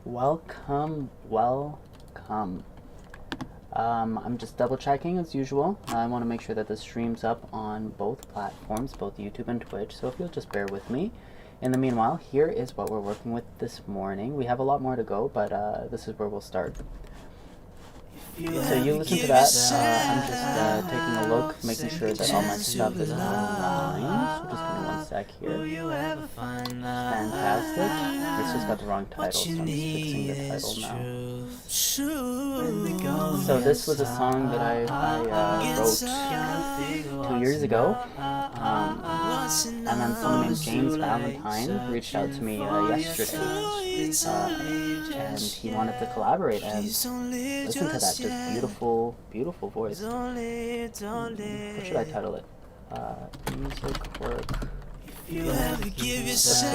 Welcome. I'm just double checking as usual. I want to make sure that this streams up on both platforms, both YouTube and Twitch, so if you'll just bear with me. In the meanwhile, here is what we're working with this morning. We have a lot more to go, but this is where we'll start. So you listen to that. I'm just taking a look, making sure that all my stuff is online. So just give me one sec here. Fantastic. It's just got the wrong title, so I'm just fixing the title now. So this was a song that I wrote 2 years ago. And then someone named James Valentine reached out to me yesterday. And he wanted to collaborate, and listen to that, just beautiful, beautiful voice. What should I title it? Music work. You ever give yourself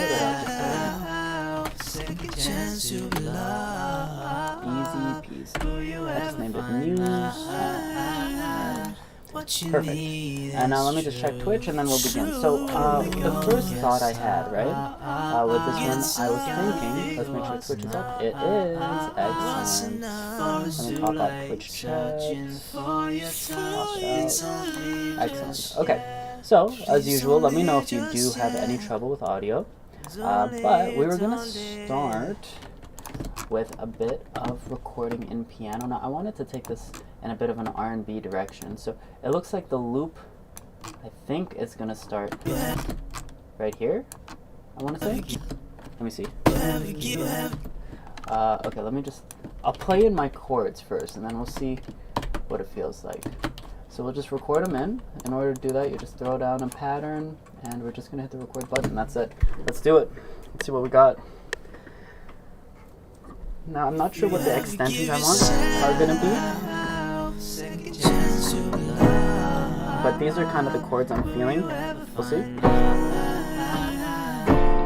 second chance to love. Easy peasy. I just named it Muse. Perfect. And now let me just check Twitch and then we'll begin. So the first thought I had, right, with this one, I was thinking, let's make sure Twitch is up. It is. Excellent. Let me pop up Twitch chat. Excellent. Okay. So, as usual, let me know if you do have any trouble with audio. But we were going to start with a bit of recording in piano. Now, I wanted to take this in a bit of an R&B direction. So, it looks like the loop, I think, is going to start right here, I want to say. Let me see. Okay, let me just... I'll play in my chords first, and then we'll see what it feels like. So we'll just record them in. In order to do that, you just throw down a pattern, and we're just going to hit the record button. That's it. Let's do it. Let's see what we got. Now, I'm not sure what the extensions I want are going to be. But these are kind of the chords I'm feeling. We'll see.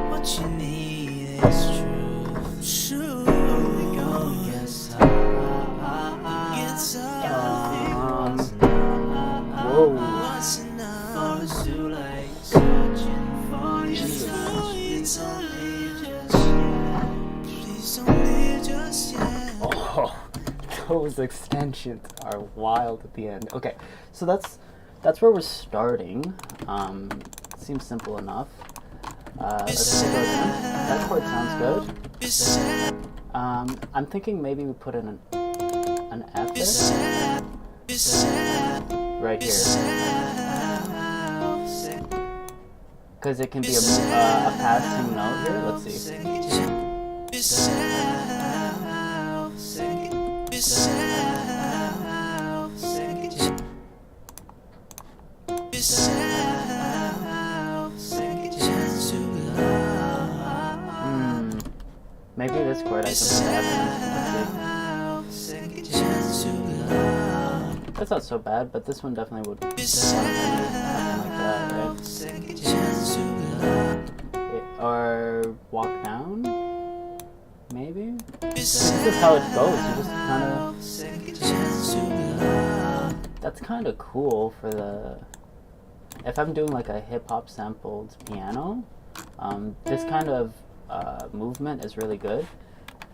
What you need is true. Oh, those extensions are wild at the end. Okay, so that's where we're starting. Seems simple enough. Let's take a listen. That chord sounds good. I'm thinking maybe we put in an F there. Right here. Because it can be a passing note here. Let's see. Maybe this chord I can put F. That's not so bad, but this one definitely would want to be something like that, right? Or walk down, maybe? This is how it goes, you just kind of... That's kind of cool for the... If I'm doing like a hip-hop sampled piano, this kind of movement is really good.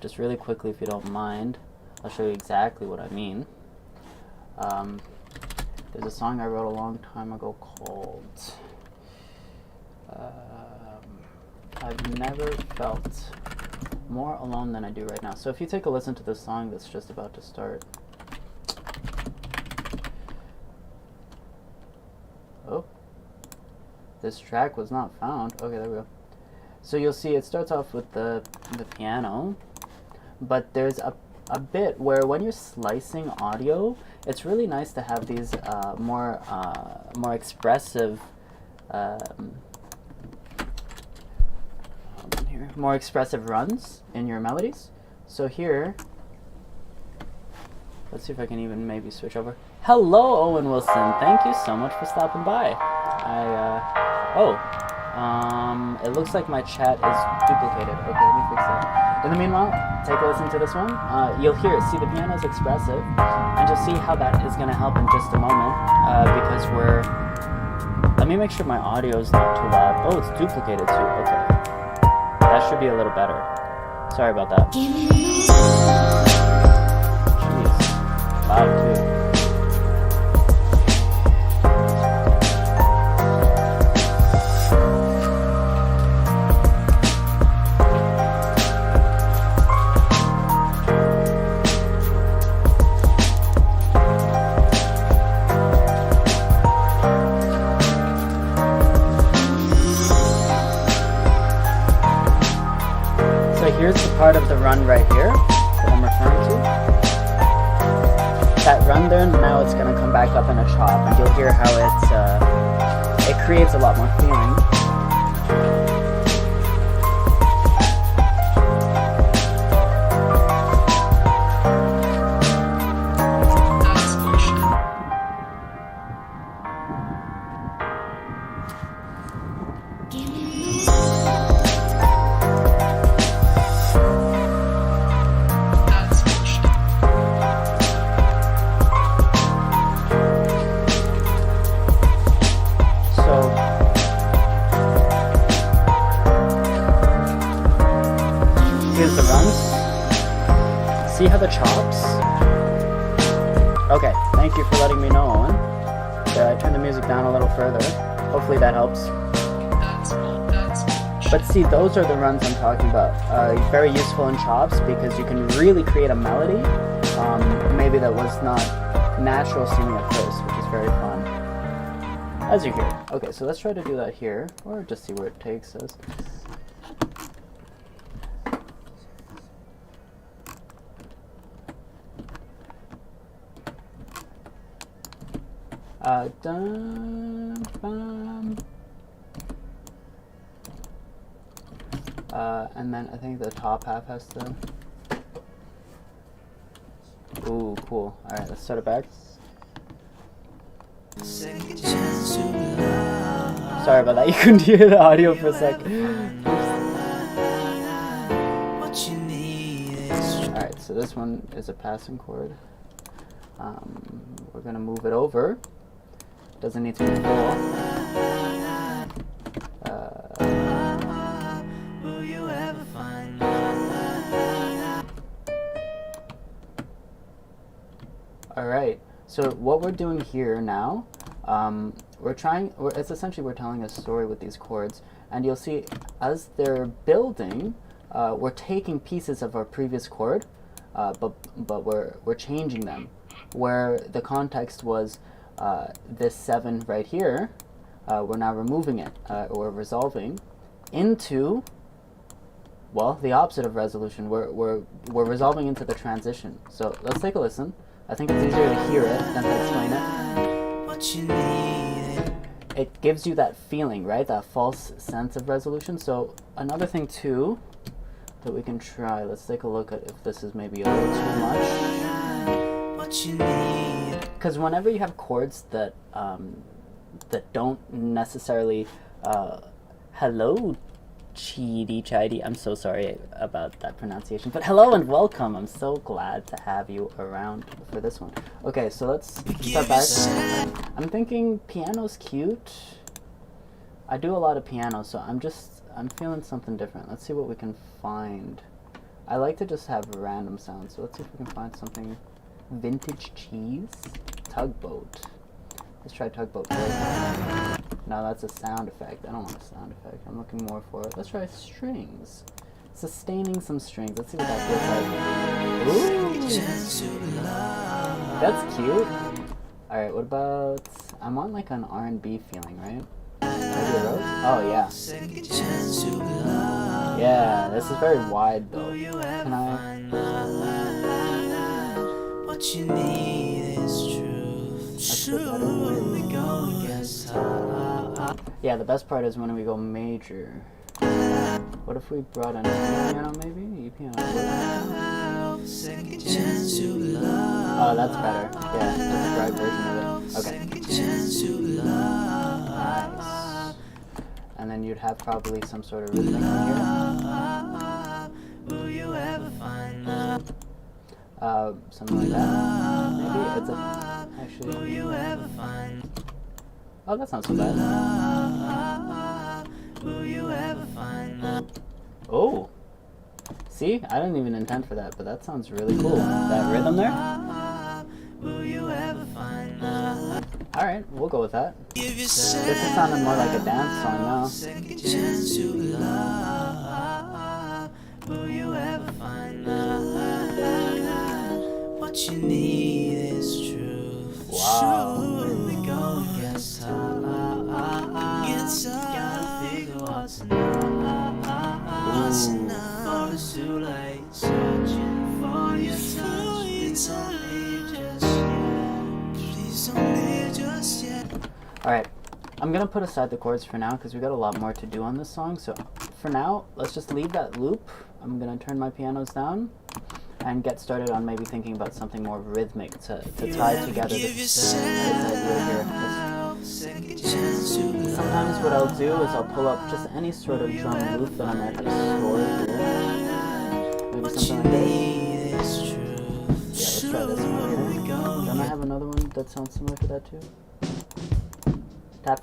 Just really quickly, if you don't mind, I'll show you exactly what I mean. There's a song I wrote a long time ago called I've Never Felt More Alone Than I Do Right Now. So if you take a listen to this song that's just about to start. Oh, this track was not found. Okay, there we go. So you'll see it starts off with the piano, but there's a bit where when you're slicing audio, it's really nice to have these more expressive more expressive runs in your melodies. So here, let's see if I can even maybe switch over. Hello, Owen Wilson. Thank you so much for stopping by. It looks like my chat is duplicated. Okay, let me fix that. In the meanwhile, take a listen to this one. You'll hear, see the piano is expressive, and you'll see how that is going to help in just a moment, because let me make sure my audio is not too loud. Oh, it's duplicated too. Okay. That should be a little better. Sorry about that. Jeez. Loud too. Here's the part of the run right here that I'm referring to. That run there, now it's going to come back up in a chop, and you'll hear how it creates a lot more feeling. Here's the runs. See how the chops? Okay, thank you for letting me know, Owen. Turn the music down a little further. Hopefully that helps. But see, those are the runs I'm talking about. Very useful in chops because you can really create a melody, maybe that was not natural seeming at first, which is very fun. As you hear. Okay, so let's try to do that here, or just see where it takes us. And then I think the top half has to... Ooh, cool. Alright, let's start it back. Sorry about that, you couldn't hear the audio for a sec. Alright, so this one is a passing chord. We're gonna move it over. Doesn't need to be full. Alright, so what we're doing here now, it's essentially we're telling a story with these chords, and you'll see as they're building, we're taking pieces of our previous chord, but we're changing them. Where the context was this 7 right here, we're now removing it, or resolving, into, well, the opposite of resolution. We're resolving into the transition. So let's take a listen. I think it's easier to hear it than to explain it. It gives you that feeling, right? That false sense of resolution. So another thing too that we can try, let's take a look at if this is maybe a little too much. Because whenever you have chords that that don't necessarily hello Chidi, I'm so sorry about that pronunciation, but hello and welcome. I'm so glad to have you around for this one. Okay, so let's start back. I'm thinking piano's cute. I do a lot of piano, so I'm feeling something different. Let's see what we can find. I like to just have random sounds, so let's see if we can find something. Vintage cheese? Tugboat. Let's try tugboat first. No, that's a sound effect. I don't want a sound effect. I'm looking more for it. Let's try strings. Sustaining some strings. Let's see what that feels like. Ooh! That's cute. Alright, what about... I want like an R&B feeling, right? Maybe a rose? Oh, yeah. Yeah, this is very wide though. Can I... What you need is truth. Yeah, the best part is when we go major. What if we brought in a piano, maybe? E piano. Oh, that's better. Yeah, that's the right version of it. Okay. Nice. And then you'd have probably some sort of rhythm in here. Something like that. Maybe it's actually. Oh, that's not so bad. See, I didn't even intend for that, but that sounds really cool. That rhythm there. Will you ever find love? All right, we'll go with that. Give This is sounding more like a dance song now. second chance to love. Will you ever find love? What you need is truth. Wow. When we go gets tough, gotta figure what's enough. What's enough? For it's too late, searching for your touch. Please don't leave just yet. All right, I'm gonna put aside the chords for now because we got a lot more to do on this song. So for now, let's just leave that loop. I'm gonna turn my pianos down and get started on maybe thinking about something more rhythmic to tie together this idea here. Sometimes what I'll do is I'll pull up just any sort of drum loop that I might have stored here. Maybe something like this. Yeah, let's try this one here. Don't I have another one that sounds similar to that too? Tap.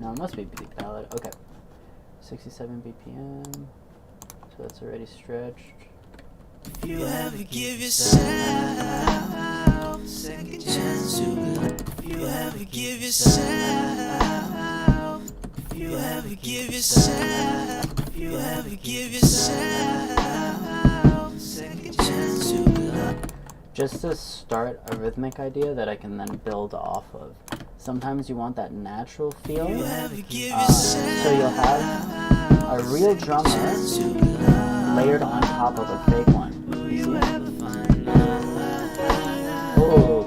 No, it must be beat ballad. Okay. 67 BPM. So that's already stretched. You ever give yourself second chance to love? You ever give yourself? You ever give yourself? You ever give yourself second chance to love? Just to start a rhythmic idea that I can then build off of. Sometimes you want that natural feel. You ever give So you'll have a real drummer layered on top of a fake one. You see? Oh,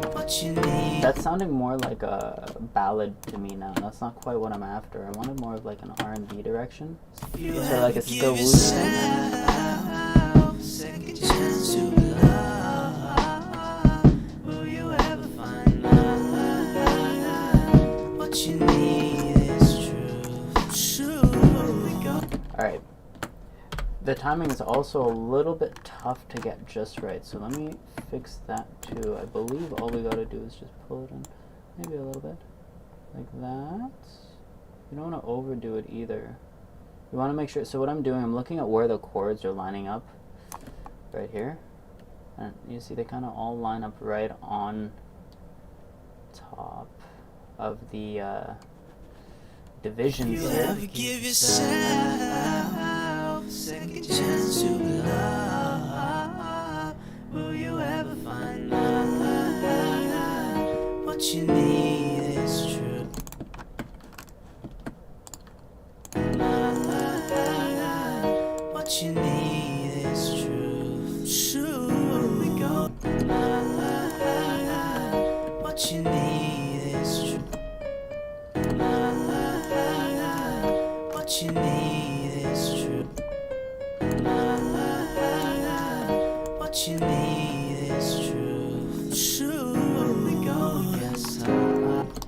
that's sounding more like a ballad to me now. That's not quite what I'm after. I wanted more of like an R&B direction. So like a still woo thing. second chance to love. Will you ever find love? What you need is truth. Alright. The timing is also a little bit tough to get just right, so let me fix that too. I believe all we gotta do is just pull it in maybe a little bit like that. You don't want to overdo it either. You want to make sure, so what I'm doing, I'm looking at where the chords are lining up right here, and you see they kind of all line up right on top of the divisions here. Ever give yourself second chance to love? Will you ever find love? What you need is true. What you need is true. True. We go. What you need is true. What you need is true. What you need is true. True. We go. Yes.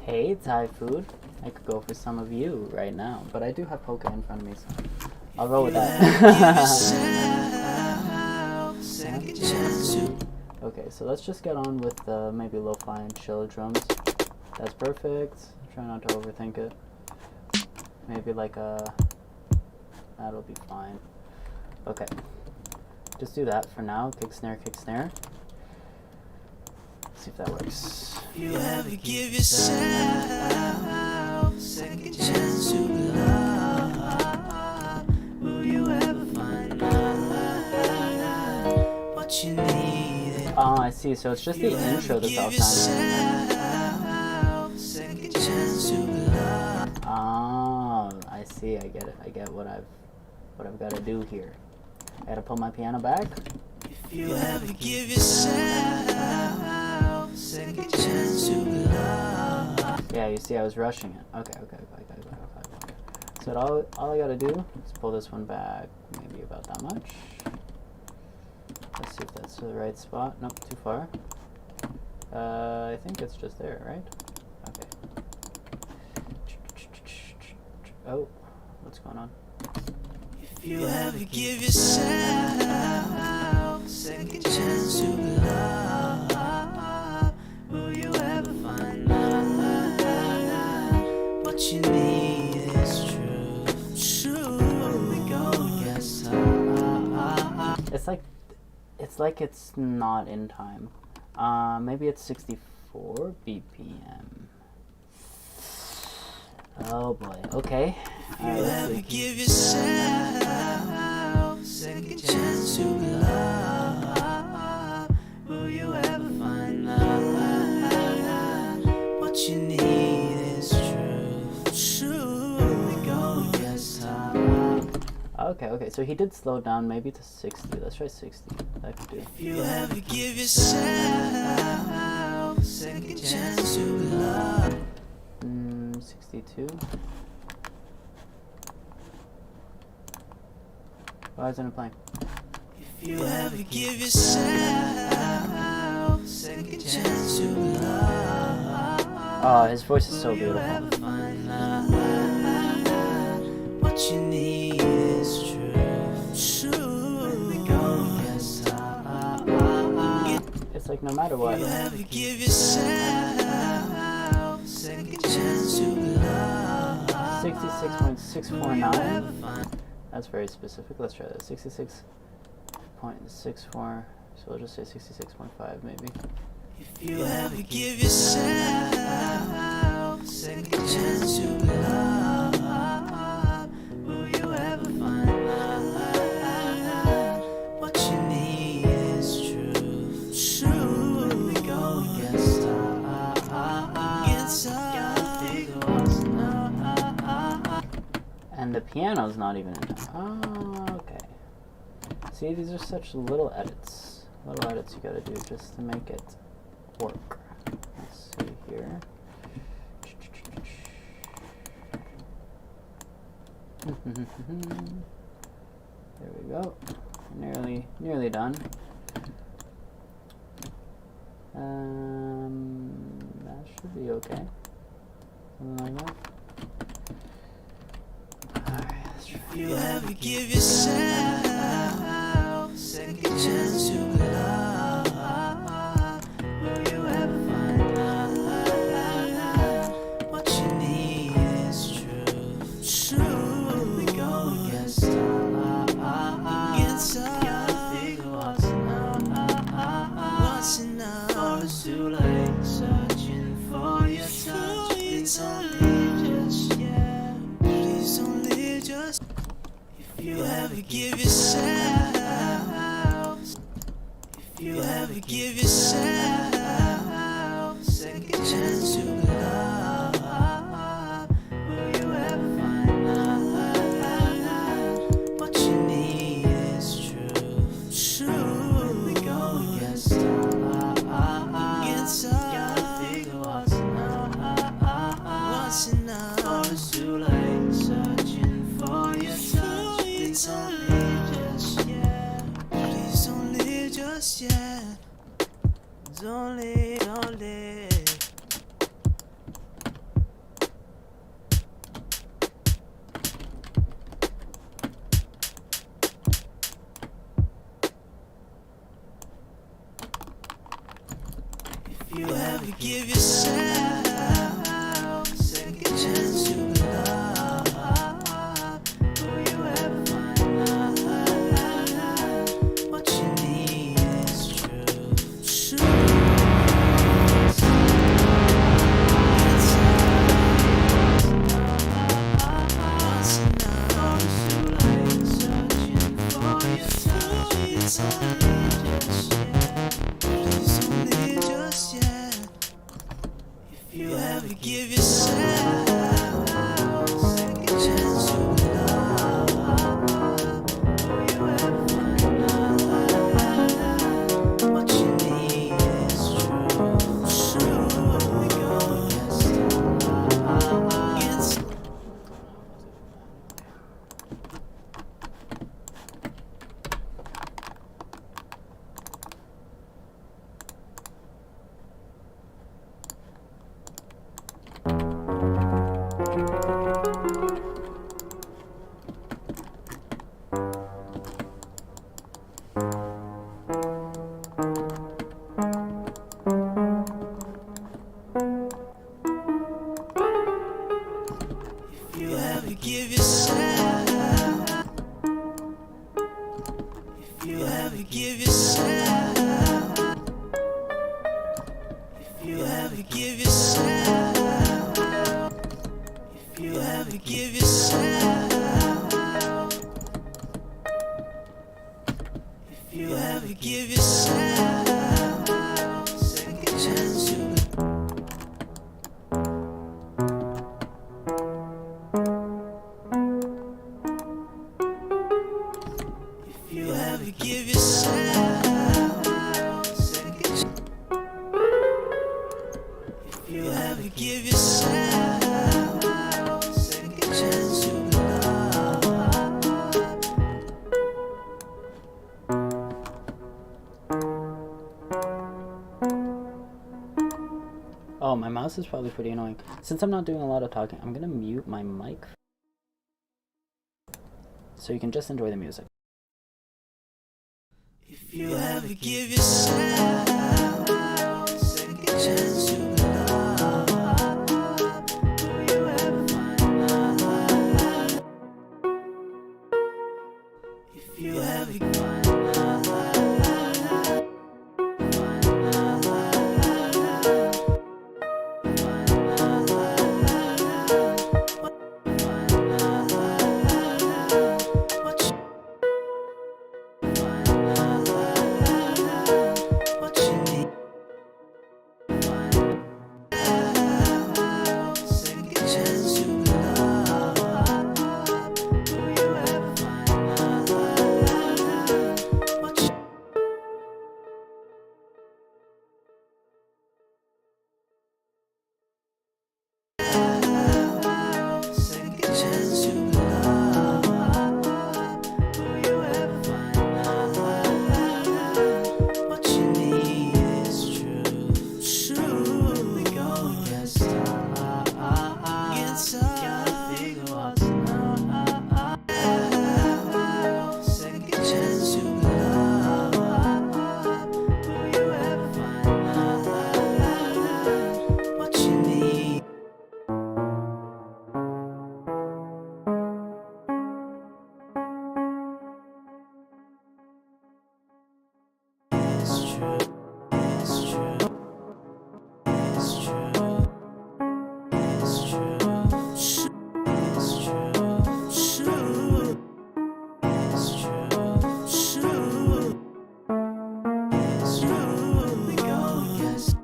Hey, Thai food. I could go for some of you right now, but I do have poke in front of me, so I'll roll with that. Second chance to. Okay, so let's just get on with maybe lo-fi and chill drums. That's perfect. Try not to overthink it. Maybe like a... That'll be fine. Okay. Just do that for now. Kick snare, kick snare. See if that works. You ever give yourself second chance to love? Will you ever find love? What you need? Oh, I see. So it's just the intro that's all time. Second chance to love. Oh, I see. I get it. I get what I've got to do here. I got to pull my piano back. If you ever give yourself second chance to love. Yeah, you see, I was rushing it. Okay. So all I gotta do is pull this one back, maybe about that much. Let's see if that's the right spot. Nope, too far. I think it's just there, right? Okay. Oh, what's going on? If you ever give yourself second chance to love, will you ever find love? What you need it's like it's not in time. Maybe it's 64 BPM. Oh boy. Okay. You ever give yourself a second chance to love? Will you ever find love? What you need is truth. True. Go yes, Okay. So he did slow down maybe to 60. Let's try 60. That could do. if you ever give yourself a second chance to love. 62. Why isn't it playing? If you ever give yourself a second chance to love. Oh, his voice is so beautiful. Find love. What you need is truth. True. Go yes, It's like no matter what. you ever give yourself a second chance to love. 66.649. That's very specific. Let's try that. 66.64. So we'll just say 66.5 maybe. If you ever give yourself a second chance to love, will you ever find love? What you need is truth. True. Go against And the piano's not even in time. Oh, okay. See, these are such little edits. Little edits you gotta do just to make it work. Let's see here. There we go. Nearly done. That should be okay. Something like that. Alright, let's try. If you ever give yourself a second chance to love, will you ever find love? What you need is truth. True. Go against what's enough? Or it's too late. Searching for your touch. Please don't leave just yet. Please don't leave just. If you ever give yourself, if you ever give yourself a second chance to love, will you ever find love? What you need is truth. True. Go against gotta figure what's enough. Or it's too late. Searching for your touch. Please don't leave just yet. Please don't leave just yet. Don't leave, don't leave. If you ever give yourself a second chance to love, will you ever find love? What you need is truth. True. What's enough? Or it's too late. Searching for your touch. It's only just yet. Please don't leave just yet. If you ever give yourself a second chance to love, will you ever find love? What you need is truth. True. Go against if you ever give yourself, if you ever ever give yourself, if you ever give yourself, if you ever give yourself, if you ever give yourself a second chance to if you ever give yourself a second chance, if you ever give yourself a second chance to love. Oh, my mouse is probably pretty annoying. Since I'm not doing a lot of talking, I'm gonna mute my mic so you can just enjoy the music. If you ever give yourself a second chance to love, will you ever find love? If you ever find love, find love, find love, what you what you need. Second chance to love. Will you ever find love? What you second chance to love. Will you ever find love? What you need is true. True. Go against gotta figure what's love. Second chance to love. Will you ever find love? What you need. It's true, it's true, it's true, it's true, it's true, true, it's true, true, it's true. We go against.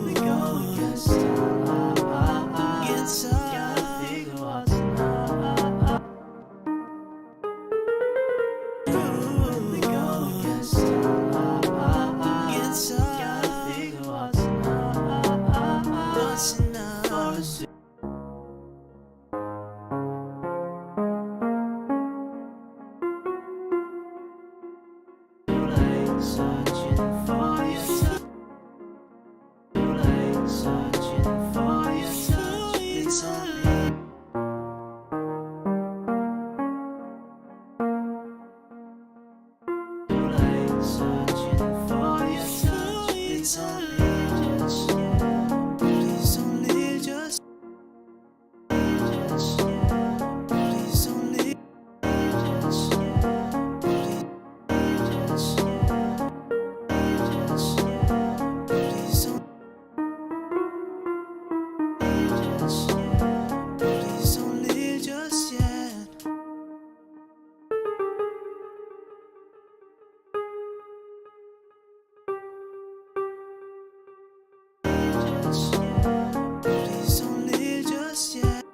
We go against. Gotta figure what's love. We go against. Gotta figure what's love. What's enough? Searching for your touch. Searching for your touch. It's only. Searching for your touch. It's only just yet. Please don't leave just yet. Please don't leave just yet. Please just yet. Just yet. Please don't just yet. Please don't leave just yet. Just yet. Please don't leave just yet.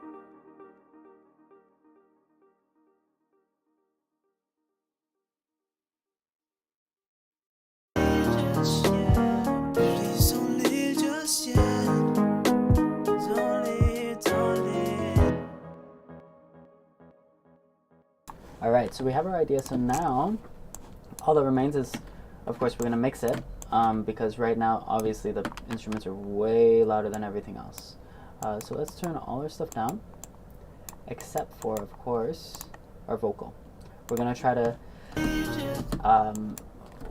Just yet. Please don't leave just yet. Don't leave, don't leave. Alright, so we have our idea. So now all that remains is, of course, we're going to mix it. because right now, obviously, the instruments are way louder than everything else. So let's turn all our stuff down, except for, of course, our vocal. We're going to try to...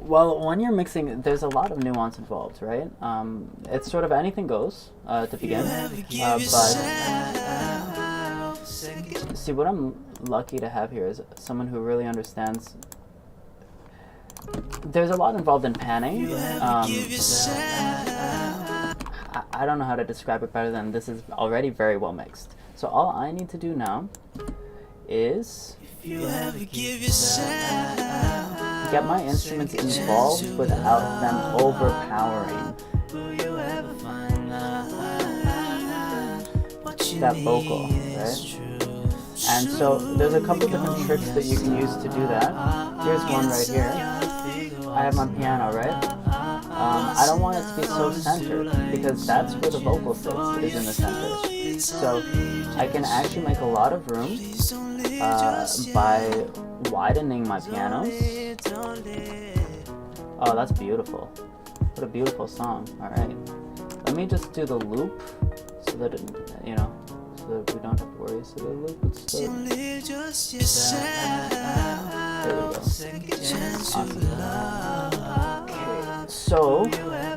well, when you're mixing, there's a lot of nuance involved, right? It's sort of anything goes to begin, but see, what I'm lucky to have here is someone who really understands. There's a lot involved in panning. I don't know how to describe it better than this is already very well mixed. So all I need to do now is get my instruments involved without them overpowering that vocal, right? And so there's a couple different tricks that you can use to do that. Here's one right here. I have my piano, right? I don't want it to be so centered because that's where the vocal sits, is in the center. So I can actually make a lot of room by widening my pianos. Oh, that's beautiful. What a beautiful song. Alright. Let me just do the loop so that it, you know, so that we don't have to worry. So the loop would start. There we go. Awesome. Okay, so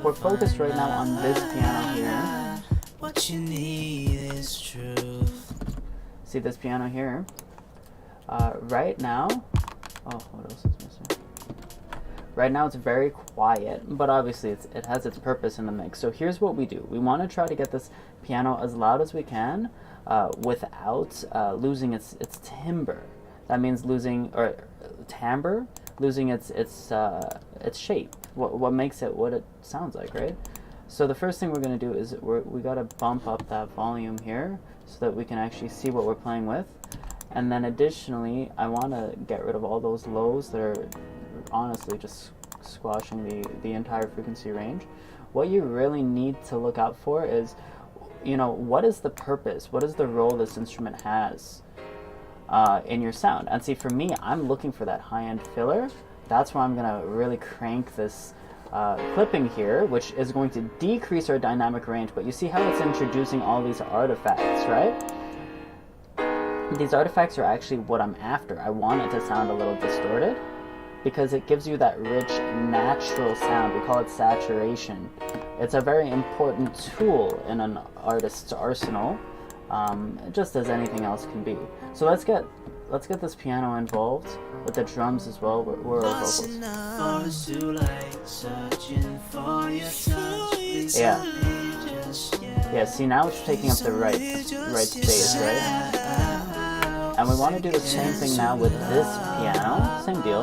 we're focused right now on this piano here. What you need is truth. See this piano here? Right now, oh, what else is missing? Right now it's very quiet, but obviously it has its purpose in the mix. So here's what we do. We want to try to get this piano as loud as we can without losing its timbre. That means losing, or timbre, losing its shape. What makes it what it sounds like, right? So the first thing we're going to do is we got to bump up that volume here so that we can actually see what we're playing with. And then additionally, I want to get rid of all those lows that are honestly just squashing the entire frequency range. What you really need to look out for is, you know, what is the purpose? What is the role this instrument has in your sound? And see, for me, I'm looking for that high-end filler. That's where I'm going to really crank this clipping here, which is going to decrease our dynamic range. But you see how it's introducing all these artifacts, right? These artifacts are actually what I'm after. I want it to sound a little distorted because it gives you that rich, natural sound. We call it saturation. It's a very important tool in an artist's arsenal, just as anything else can be. So let's get this piano involved with the drums as well. We're our vocals. Yeah. See, now it's taking up the right space, right? And we want to do the same thing now with this piano. Same deal.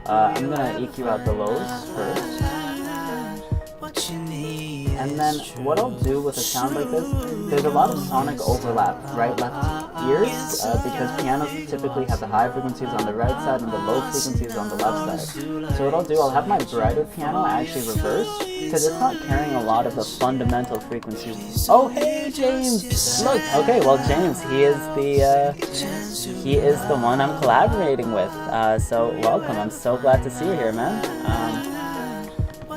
I'm gonna EQ out the lows first. And then what I'll do with a sound like this, there's a lot of sonic overlap, right, left ears, because pianos typically have the high frequencies on the right side and the low frequencies on the left side. So what I'll do, I'll have my brighter piano actually reversed, because it's not carrying a lot of the fundamental frequencies. Oh, hey, James! Look! Okay, well, James, he is the one I'm collaborating with. So welcome. I'm so glad to see you here, man.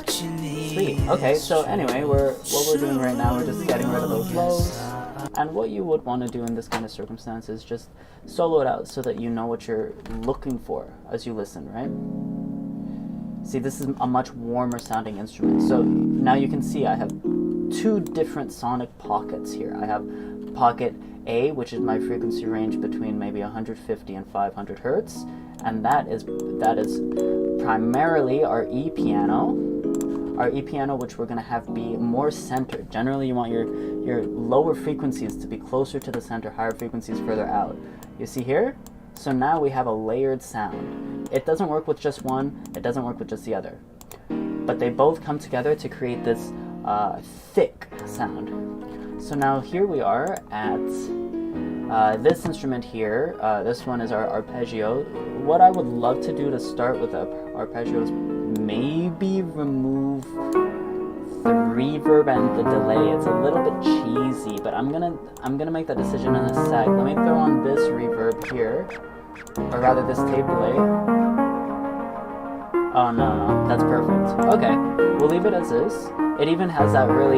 Sweet. Okay, so anyway, what we're doing right now, we're just getting rid of those lows. And what you would want to do in this kind of circumstance is just solo it out so that you know what you're looking for as you listen, right? See, this is a much warmer sounding instrument. So now you can see I have two different sonic pockets here. I have pocket A, which is my frequency range between maybe 150 and 500 hertz, and that is primarily our E piano. Our E piano, which we're going to have be more centered. Generally, you want your lower frequencies to be closer to the center, higher frequencies further out. You see here? So now we have a layered sound. It doesn't work with just one, it doesn't work with just the other. But they both come together to create this thick sound. So now here we are at this instrument here. This one is our arpeggio. What I would love to do to start with the arpeggio is maybe remove the reverb and the delay. It's a little bit cheesy, but I'm gonna make that decision in a sec. Let me throw on this reverb here, or rather this tape delay. Oh, no, that's perfect. Okay, we'll leave it as is. It even has that really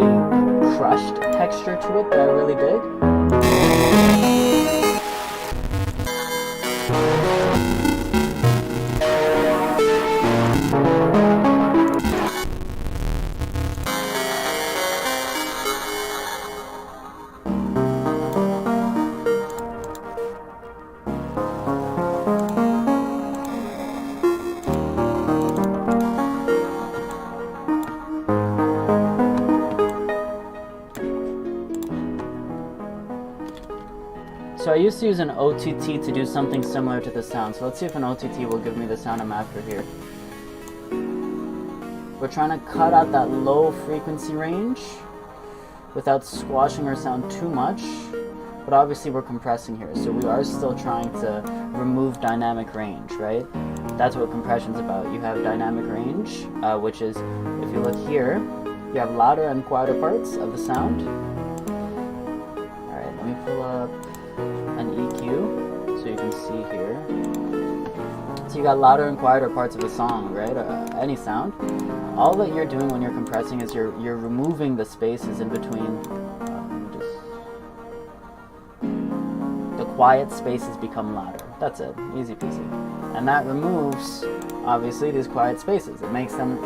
crushed texture to it that I really dig. So I used to use an OTT to do something similar to the sound. So let's see if an OTT will give me the sound I'm after here. We're trying to cut out that low frequency range without squashing our sound too much. But obviously we're compressing here, so we are still trying to remove dynamic range, right? That's what compression's about. You have dynamic range, which is, if you look here, you have louder and quieter parts of the sound. Alright, let me pull up an EQ so you can see here. So you got louder and quieter parts of a song, right? Any sound. All that you're doing when you're compressing is you're removing the spaces in between. The quiet spaces become louder. That's it. Easy peasy. And that removes, obviously, these quiet spaces. It makes them,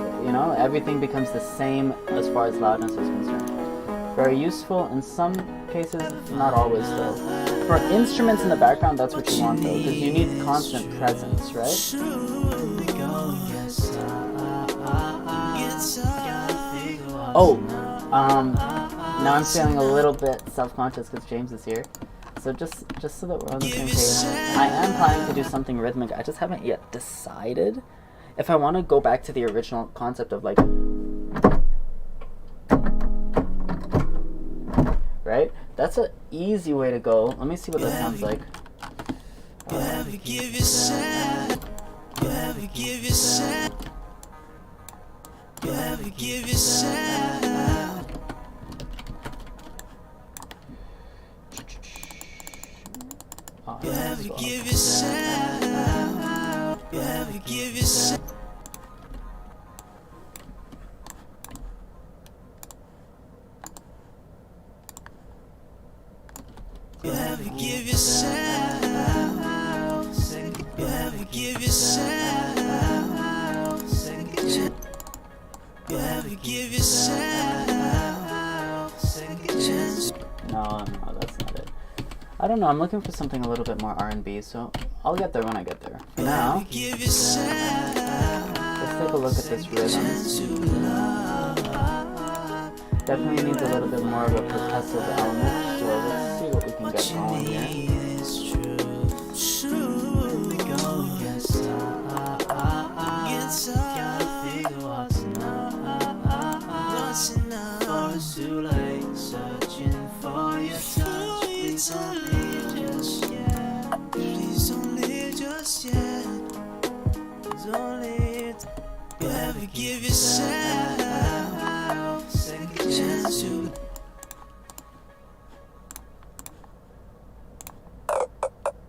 everything becomes the same as far as loudness is concerned. Very useful in some cases, not always though. For instruments in the background, that's what you want though, because you need constant presence, right? Oh, now I'm feeling a little bit self-conscious because James is here. So just so that we're on the same page, I am planning to do something rhythmic. I just haven't yet decided if I want to go back to the original concept of like, right? That's an easy way to go. Let me see what that sounds like. No, that's not it. I don't know, I'm looking for something a little bit more R&B, so I'll get there when I get there. For now, let's take a look at this rhythm. Definitely needs a little bit more of a percussive element, so let's see what we can get going here. Please don't leave just yet. Don't leave. You ever give yourself a second chance to?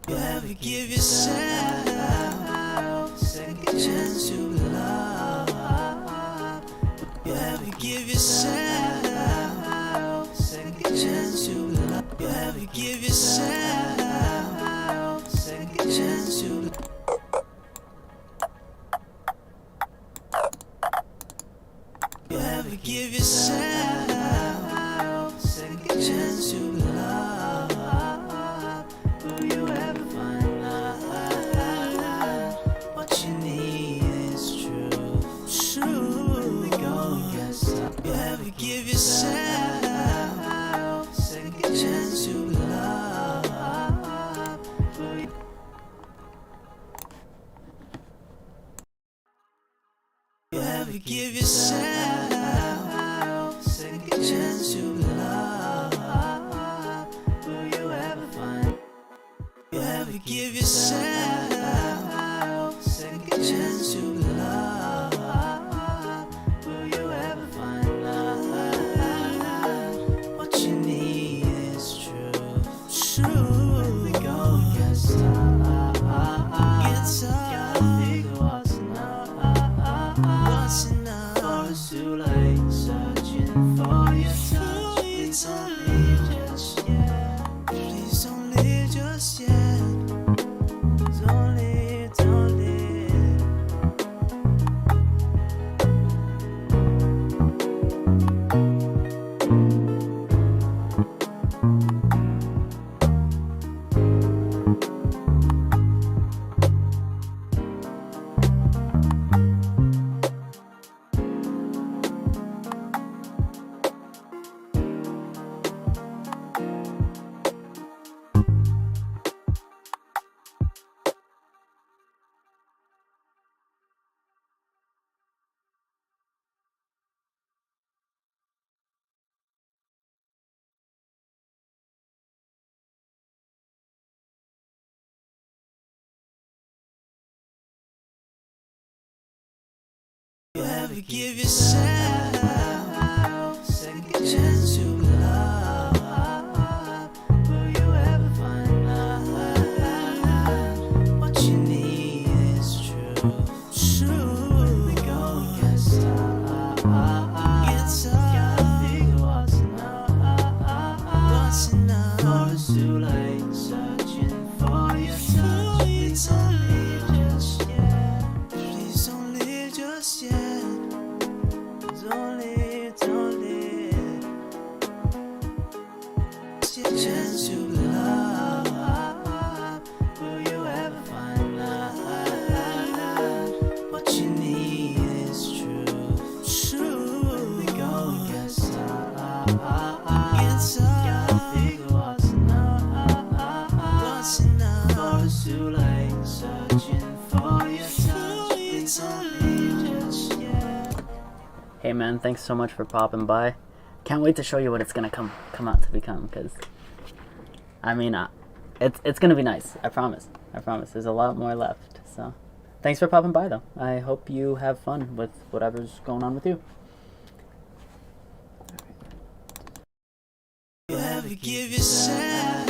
You ever give yourself a second chance to love? You ever give yourself a second chance to love? You ever give yourself a second chance to? You ever give yourself a second chance to love? Will you ever find out what you need is truth? Truly go guess. You ever give yourself a second chance to love? You ever give yourself a second chance to love? Will you ever find? You ever give yourself a second chance to love? Will you ever find out what you need is truth? Truly go guess. Gotta figure what's enough. What's enough? Or it's too late. Searching for your touch. Please don't leave just yet. Please don't leave just yet. Don't leave, don't leave. You ever give yourself second chance to love? Will you ever find love? What you need is truth. Truth. We go against time. Gotta figure what's enough. What's enough? Or it's too late. Searching for your touch. Please don't leave just yet. Please don't leave just yet. Don't leave, don't leave. It's your chance to love. Will you ever find love? What you need is truth. Truth. We go against time. Gotta figure what's enough. What's enough? Or it's too late. Searching for your touch. Please don't leave just yet. Hey man, thanks so much for popping by. Can't wait to show you what it's gonna come out to become, because I mean, it's gonna be nice. I promise. There's a lot more left. So, thanks for popping by though. I hope you have fun with whatever's going on with you. You ever give yourself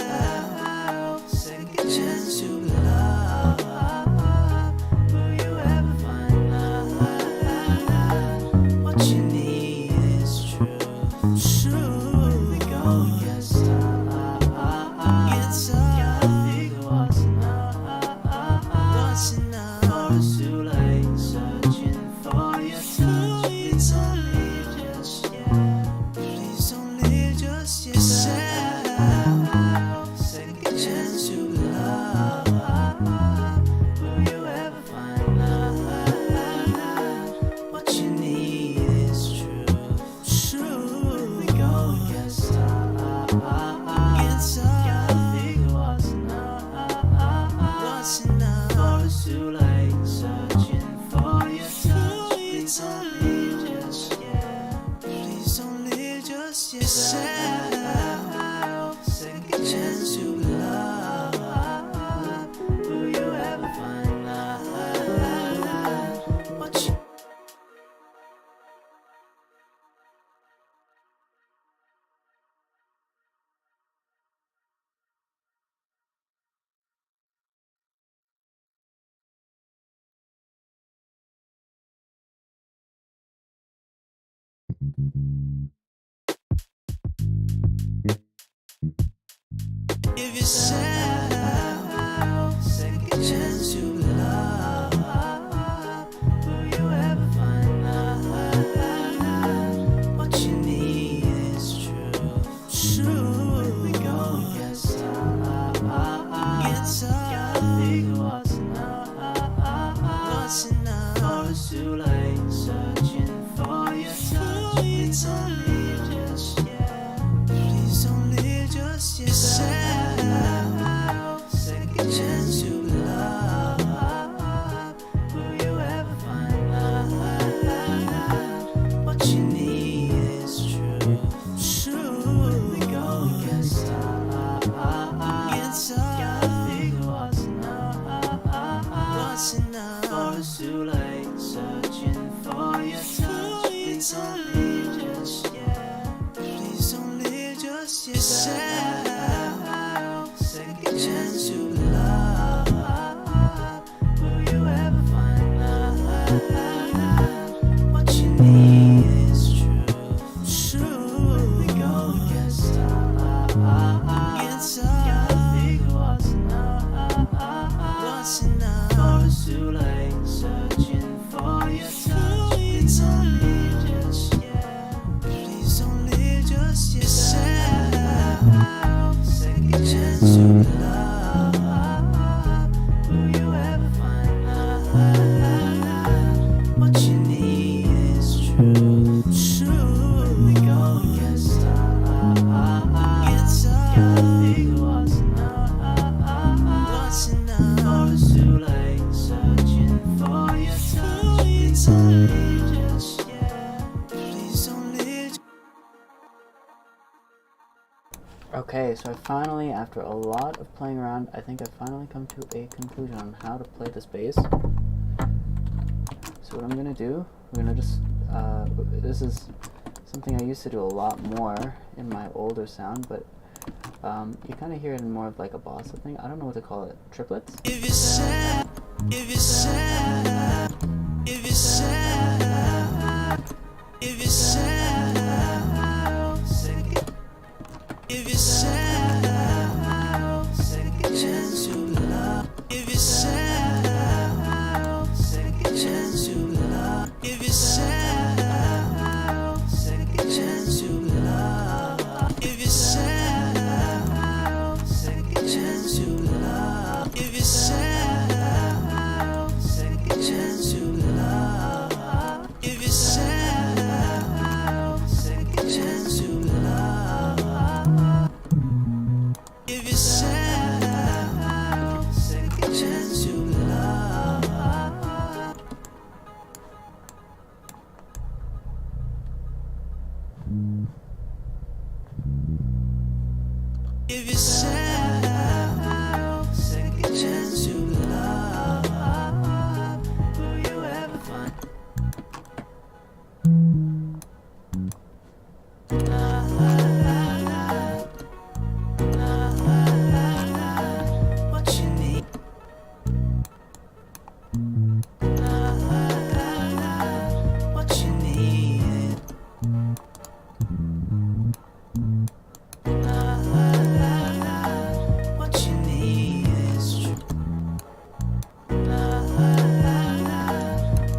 second chance to love? Will you ever find love? What you need is truth. Truth. We go against time. Gotta figure what's enough. What's enough? Or it's too late. Searching for your touch. Please don't leave just yet. Please don't leave just yet. Second chance to love. Will you ever find love? What you need is truth. Truth. We go against time. Gotta figure what's enough. What's enough? Or it's too late. Searching for your touch. Please don't leave just yet. Please don't leave just yet. Second chance to love. Will you ever find love? What you give yourself second chance to love? Will you ever find love? What you need is truth. Truth. We go against time. Gotta figure what's enough. What's enough? Or it's too late. Searching for your touch. Please don't leave just yet. Please don't leave just yet. Second chance to love. Will you ever find love? What you need is truth. Truth. We go against time. Gotta figure what's enough. What's enough? Or it's too late. Searching for your touch. Please don't leave just yet. Please don't leave just yet. Second chance to love. Will you ever find love? Please don't leave just yet. Please don't leave. Okay, so I finally, after a lot of playing around, I think I've finally come to a conclusion on how to play this bass. So what I'm gonna do, we're gonna just, this is something I used to do a lot more in my older sound, but you kind of hear it in more of like a bossa thing. I don't know what to call it. Triplets? If you're sad, if you're sad, if you're sad, if you're sad, if you're sad, second chance to love. If you're sad, second chance to love. If you're sad, second chance to love. If you're sad, second chance to love. If you're sad, second chance to love. If you're sad, second chance to love. If you're sad, second chance to love. If you're sad, second chance to love. Will you ever find what you need? What you need? What you need is true.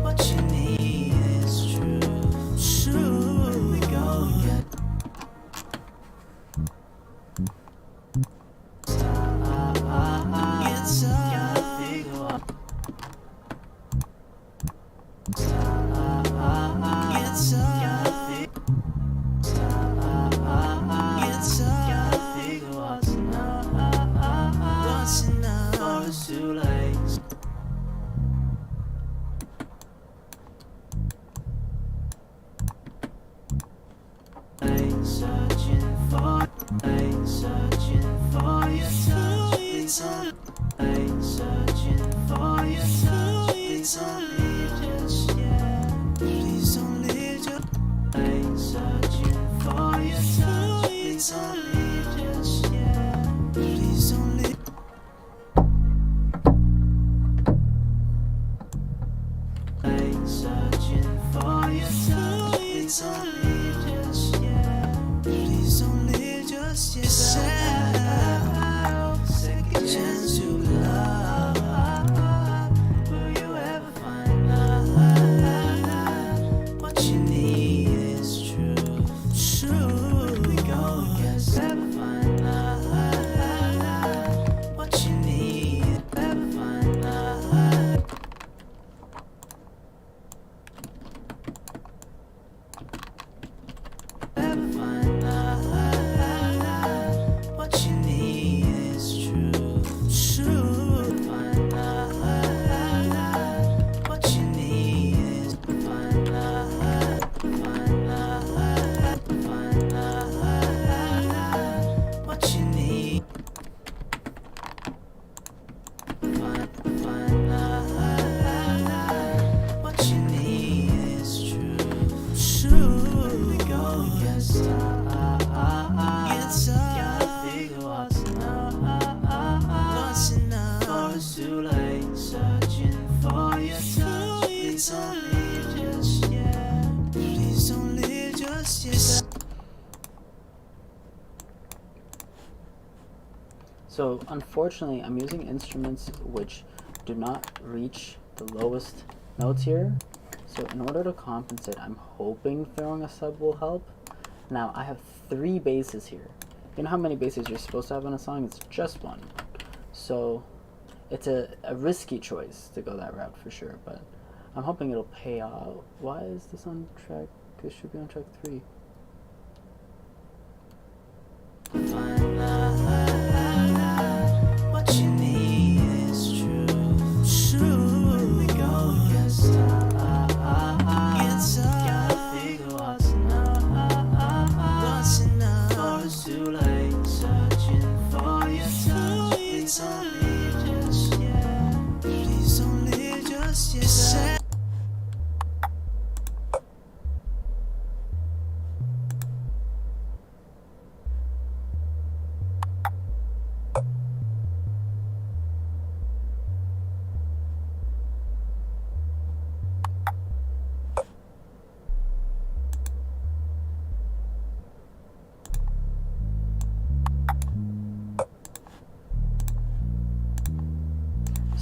What you need is true. True. We go get. It's what's enough or it's too late. Searching for your touch. Please don't. Searching for your touch. Please don't leave just yet. Please don't leave just. Searching for your touch. Please don't leave just yet. Please don't leave. Searching for your touch. Please don't leave just yet. Please don't leave just yet. Sad, second chance to love. Will you ever find love? What you need is true. True. We go guess ever find love. What you need, ever find love. Ever find love. What you need is true. True. Find love. What you need is find love. Find love. Find love. What you need. Find love. What you need is true. True. We go yes. It's gotta figure what's enough. What's enough or it's too late. Searching for your touch. Please don't leave just yet. Please don't leave just yet. So unfortunately, I'm using instruments which do not reach the lowest notes here. So in order to compensate, I'm hoping throwing a sub will help. Now I have 3 basses here. You know how many basses you're supposed to have in a song? It's just 1. So it's a risky choice to go that route for sure, but I'm hoping it'll pay out. Why is this on track? It should be on track 3. Find love. What you need is true. True. We go yes.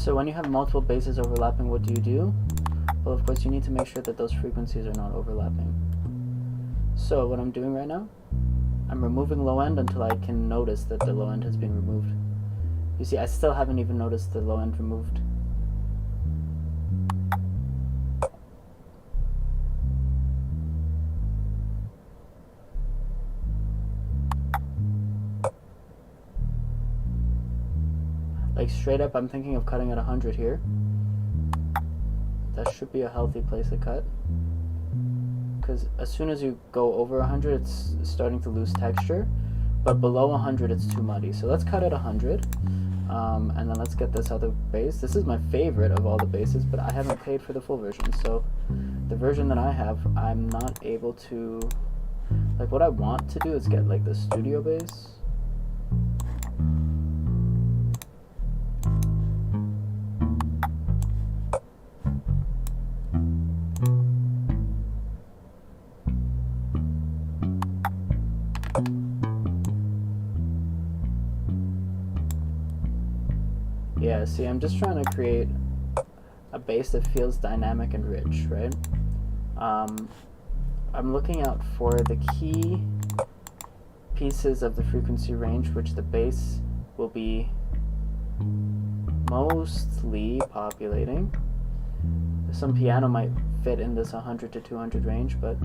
So when you have multiple bases overlapping, what do? Well, of course, you need to make sure that those frequencies are not overlapping. So what I'm doing right now, I'm removing low end until I can notice that the low end has been removed. You see, I still haven't even noticed the low end removed. Like straight up, I'm thinking of cutting at 100 here. That should be a healthy place to cut. Because as soon as you go over 100, it's starting to lose texture. But below 100, it's too muddy. So let's cut at 100. And then let's get this other bass. This is my favorite of all the basses, but I haven't paid for the full version. So the version that I have, I'm not able to... Like, what I want to do is get, like, the studio bass. Yeah, see, I'm just trying to create a bass that feels dynamic and rich, right? I'm looking out for the key pieces of the frequency range which the bass will be mostly populating. Some piano might fit in this 100 to 200 range, but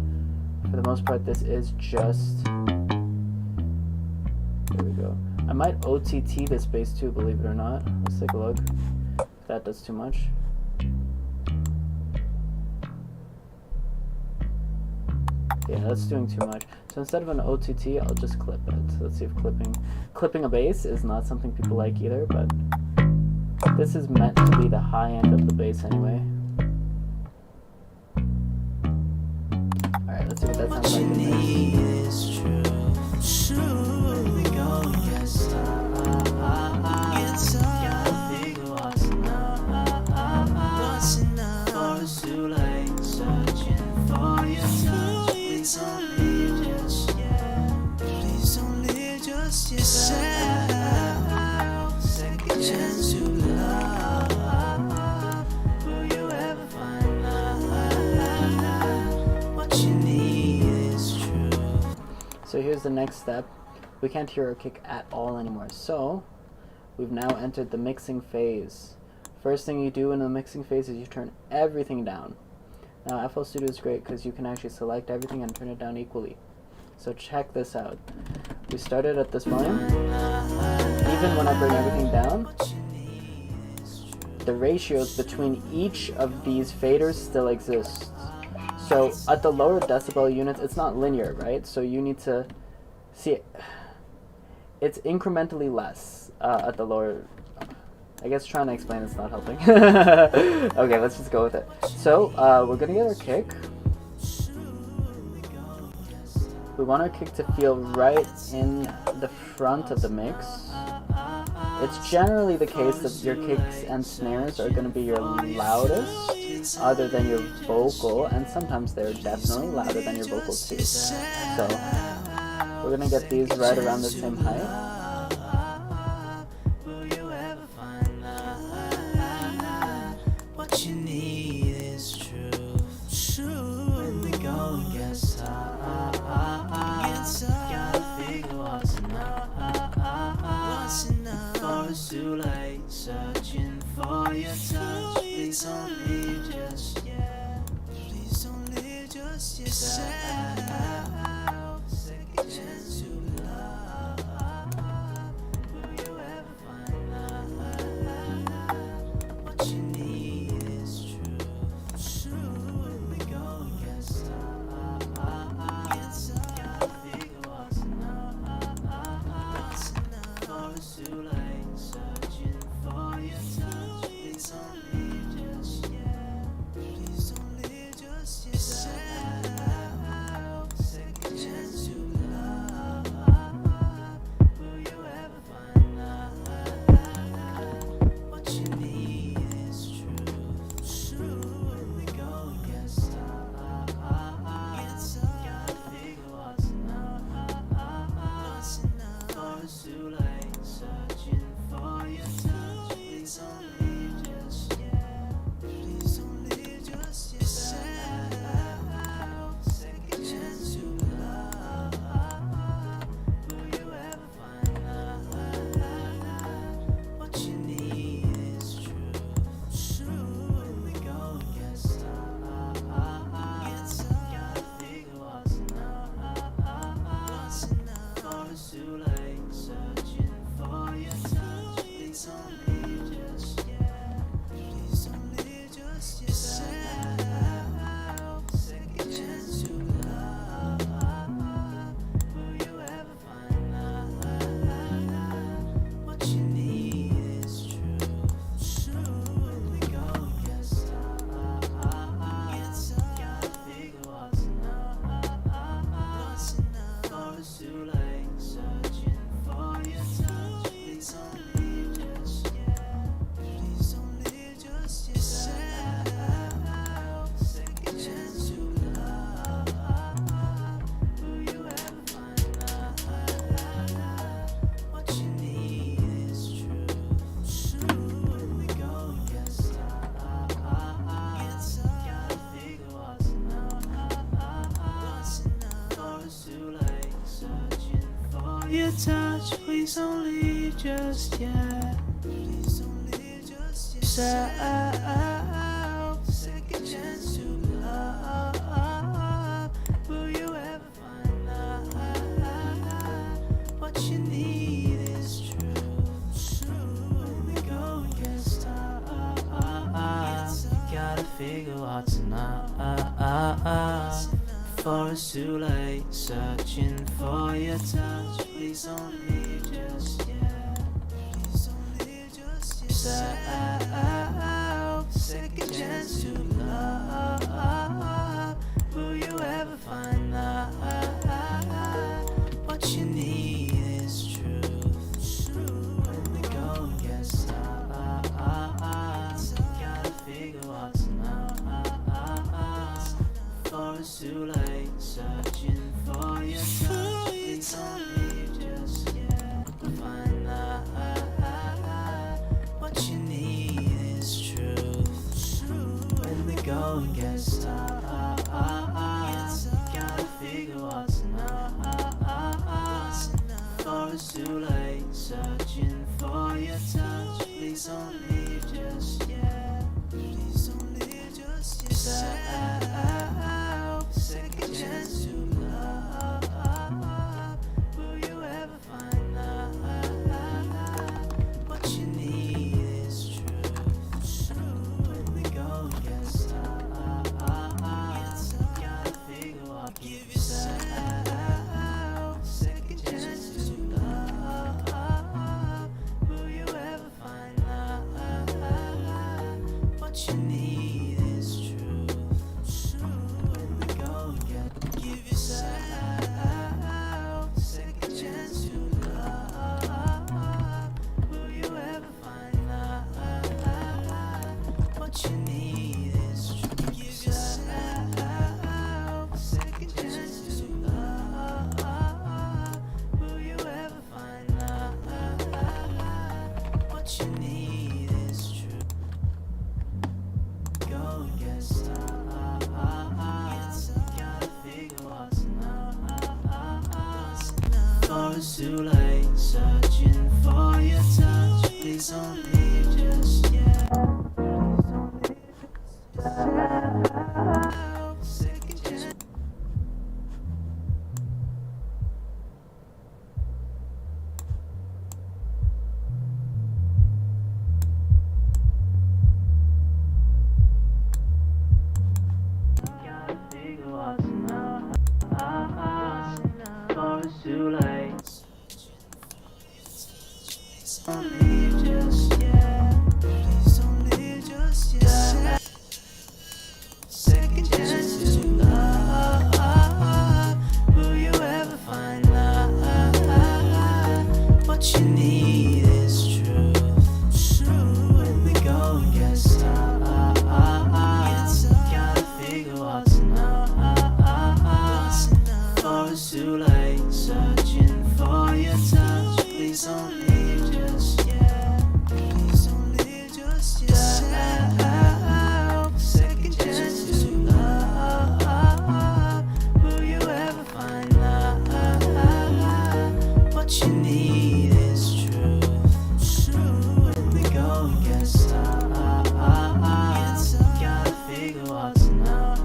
for the most part this is just... There we go. I might OTT this bass too, believe it or not. Let's take a look. If that does too much. Yeah, that's doing too much. So instead of an OTT, I'll just clip it. So let's see if clipping a bass is not something people like either, but this is meant to be the high end of the bass anyway. Alright, let's see what that sounds like in this. So here's the next step. We can't hear our kick at all anymore. So we've now entered the mixing phase. First thing you do in the mixing phase is you turn everything down. Now FL Studio is great because you can actually select everything and turn it down equally. So check this out. We started at this volume. Even when I bring everything down, the ratios between each of these faders still exist. So at the lower decibel units, it's not linear, right? So you need to see it. It's incrementally less at the lower. I guess trying to explain it's not helping. Okay, let's just go with it. So we're gonna get our kick. We want our kick to feel right in the front of the mix. It's generally the case that your kicks and snares are going to be your loudest, other than your vocal, and sometimes they're definitely louder than your vocal too. So we're going to get these right around the same height. Searching for your touch, please don't leave just yet. Please don't leave just yourself. Second chance to love. Will you ever find love? What you need is truth. When we go and get stuck, gotta figure what's enough. For it's too late. your touch. Please don't leave just yet. Please don't leave just yet. Second chance to love. Will you ever find out what you need is true? When the going gets tough, you gotta figure what's enough before it's too late. Searching for your touch. Please don't leave just yet. Please don't leave just yet. Second chance to love. Will you ever find out what you need is truth? When the going gets tough, you gotta figure what's enough before it's too late. Searching for your touch. Please don't leave just yet. Find out what you need is truth. When the going gets tough, gotta figure what's enough before it's too late. Searching for your touch. Please don't leave just yet. Please don't leave just yet. Second chance to love. Will you ever find out what you need is true? When the going gets tough, gotta figure what give yourself. Second chance to love. Will you ever find out what you need is true? When the going gets give yourself. Second chance to love. Will you ever find out what you need is true? Give yourself. Second chance to love. Will you ever find out what you need is true? Go and get started. Gotta figure what's enough before it's too late. Searching for your touch. Please don't leave just yet. Second chance. Gotta figure what's enough before it's too late. Don't leave just yet. Please don't leave just yet. Second chance to love. Will you ever find out what you need is truth? When the going gets tough, gotta figure what's enough before it's too late. Searching for your touch. Please don't leave just yet. Please don't leave just yet. Second chance to love. Will you ever find out what you need is truth? When the going gets tough, gotta figure what's enough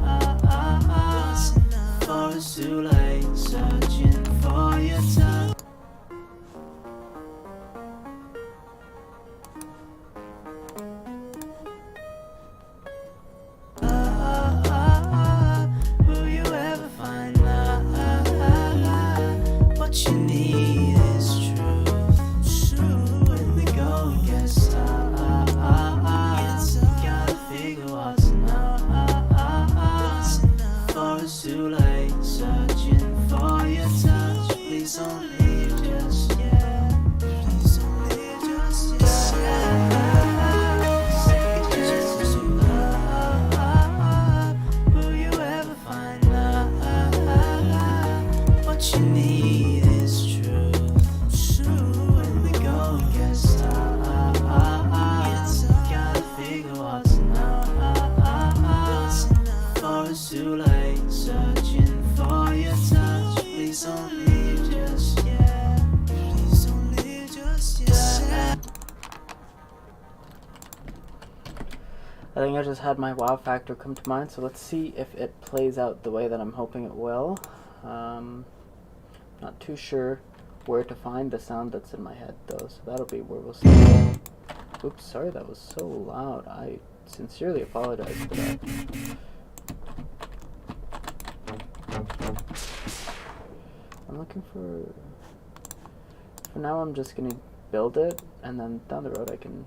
before it's too late. Searching for your touch. Will you ever find out what you need is truth? When the going gets tough, gotta figure what's enough before it's too late. Searching for your touch. Please don't leave just yet. Please don't leave just yet. Second chance to love. Will you ever find out what you need is truth? When the going gets tough, gotta figure what's enough before it's too late. Searching for your touch. Please don't leave just yet. I think I just had my wow factor come to mind, so let's see if it plays out the way that I'm hoping it will. Not too sure where to find the sound that's in my head though, so that'll be where we'll see. Oops, sorry that was so loud. I sincerely apologize for that. I'm looking for now I'm just gonna build it, and then down the road I can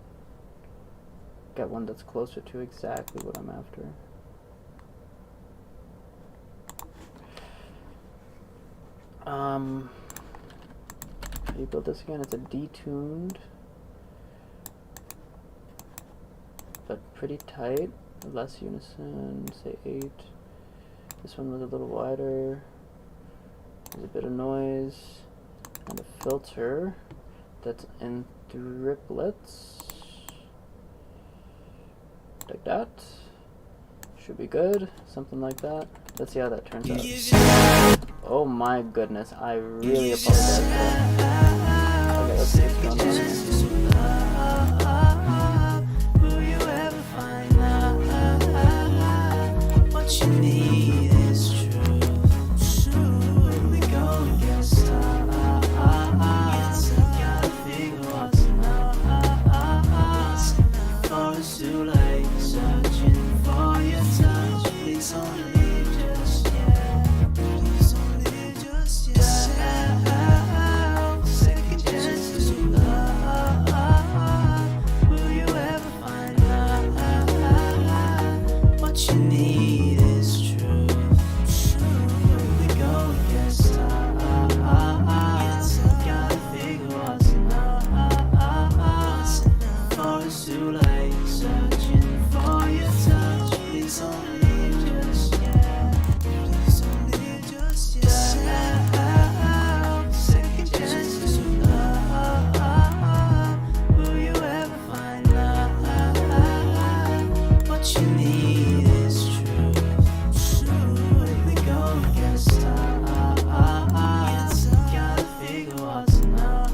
get one that's closer to exactly what I'm after. How do you build this again? It's a detuned, but pretty tight, less unison, say 8. This one was a little wider. There's a bit of noise, and a filter that's in triplets. Like that. Should be good. Something like that. Let's see how that turns out. Oh my goodness, I really apologize for that. Okay, let's see what's going on here. Will you ever find out what you need is true? We go and get started. Gotta figure what's enough. For it's too late, searching for your touch. Please don't leave just yet. Please don't leave just yet. Second chances to love. Will you ever find out what you need is true? We go and get started. Gotta figure what's enough. For it's too late, searching for your touch. Please don't leave just yet. Please don't leave just yet. Second chances to love. Will you ever find out what you need is true? We go and get started. Gotta figure what's enough.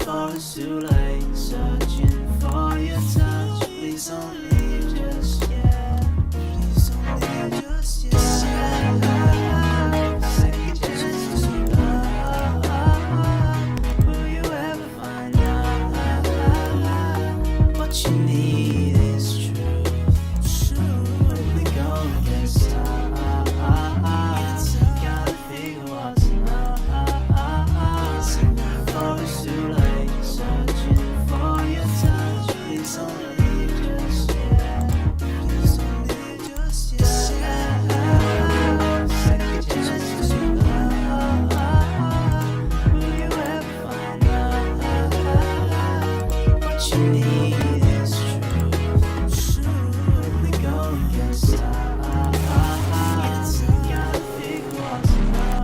For it's too late, searching for your touch. Please don't leave just yet. Please don't leave just yet. Second chances to love. Will you ever find out what you need is true? We go and get started. Gotta figure what's enough. For it's too late, searching for your touch. Please don't leave just yet. Please don't leave just yet. Second chances to love. Will you ever find out what you need is true? We go and get started. Gotta figure what's enough.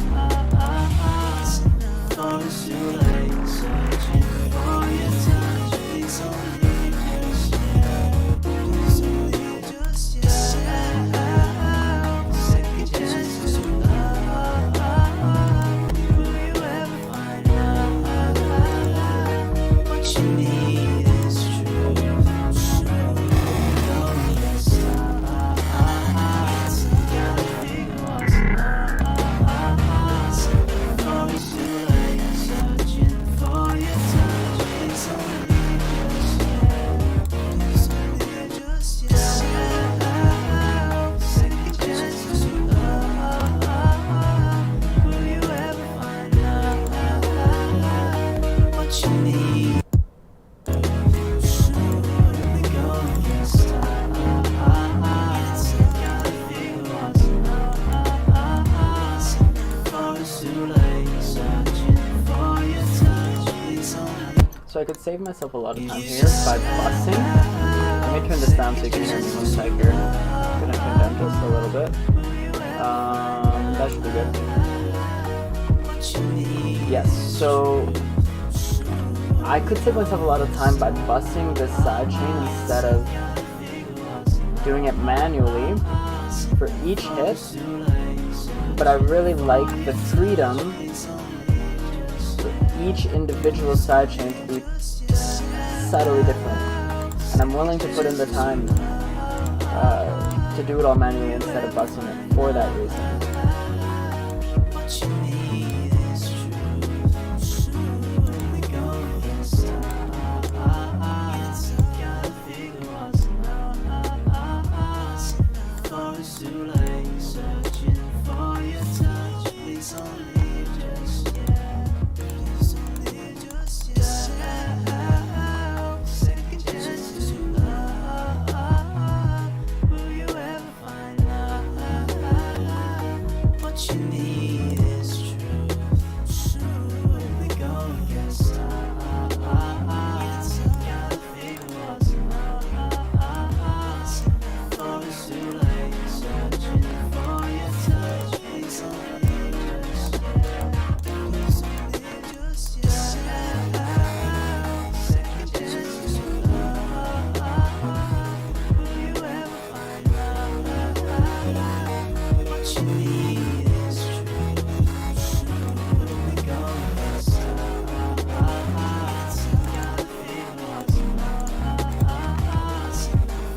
For it's too late, searching for your touch. Please don't leave just yet. Please don't leave just yet. Second chances to love. Will you ever find out what you need is true? Go and get started. Gotta figure what's enough. For it's too late, searching for your touch. Please don't leave just yet. Please don't leave just yet. Second chances to love. Will you ever find out what you need? We go and get started. Gotta figure what's enough. For it's too late, searching for your touch. Please don't. So I could save myself a lot of time here by busing. Let me turn this down so you can hear me one sec here. I'm gonna turn down just a little bit. That should be good. Yes, so I could save myself a lot of time by busing this side chain instead of doing it manually for each hit, but I really like the freedom for each individual side chain to be subtly different. And I'm willing to put in the time to do it all manually instead of busting it for that reason. What you need is truth. Surely go against us. Gotta figure what's enough. For it's too late, searching for your touch. Please don't leave just yet. Please don't leave just yet. Second chances to love. Will you ever find love? What you need is truth. Surely go against us. Gotta figure what's enough. For it's too late, searching for your touch. Please don't leave just yet. Please don't leave just yet. Second chances to love. Will you ever find love? What you need is truth. Surely go against us. Gotta figure what's enough.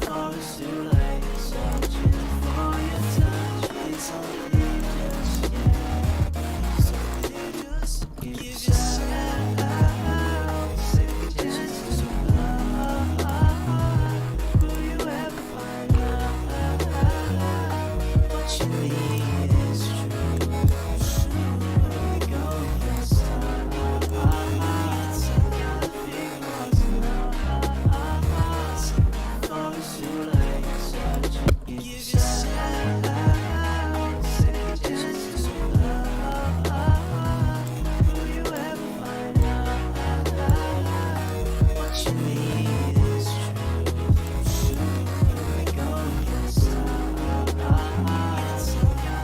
For it's too late, searching for your touch. Please don't leave just yet. Please don't leave just yet. Give yourself second chances to love. Will you ever find love? What you need is truth. Surely go against us. Gotta figure what's enough. For it's too late, searching. Give yourself second chances to love. Will you ever find love? What you need is truth. Surely go against us. Gotta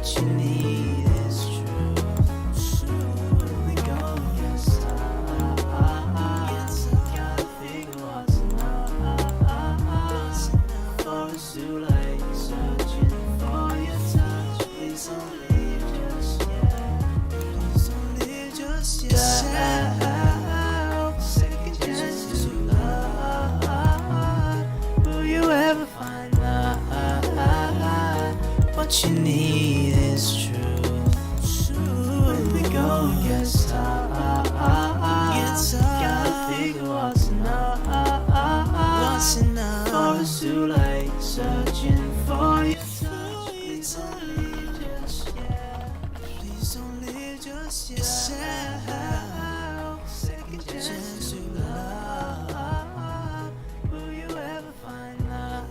what you need is true. We go and get some. Gotta figure what's enough. For it's too late, searching for your touch. Please don't leave just yet. Please don't leave just yet. Second chances to love. Will you ever find love? What you need is true. When we go and get some. Gotta figure what's enough. For it's too late, searching for your touch. Please don't leave just yet. Please don't leave just yet. Second chance to love. Will you ever find love?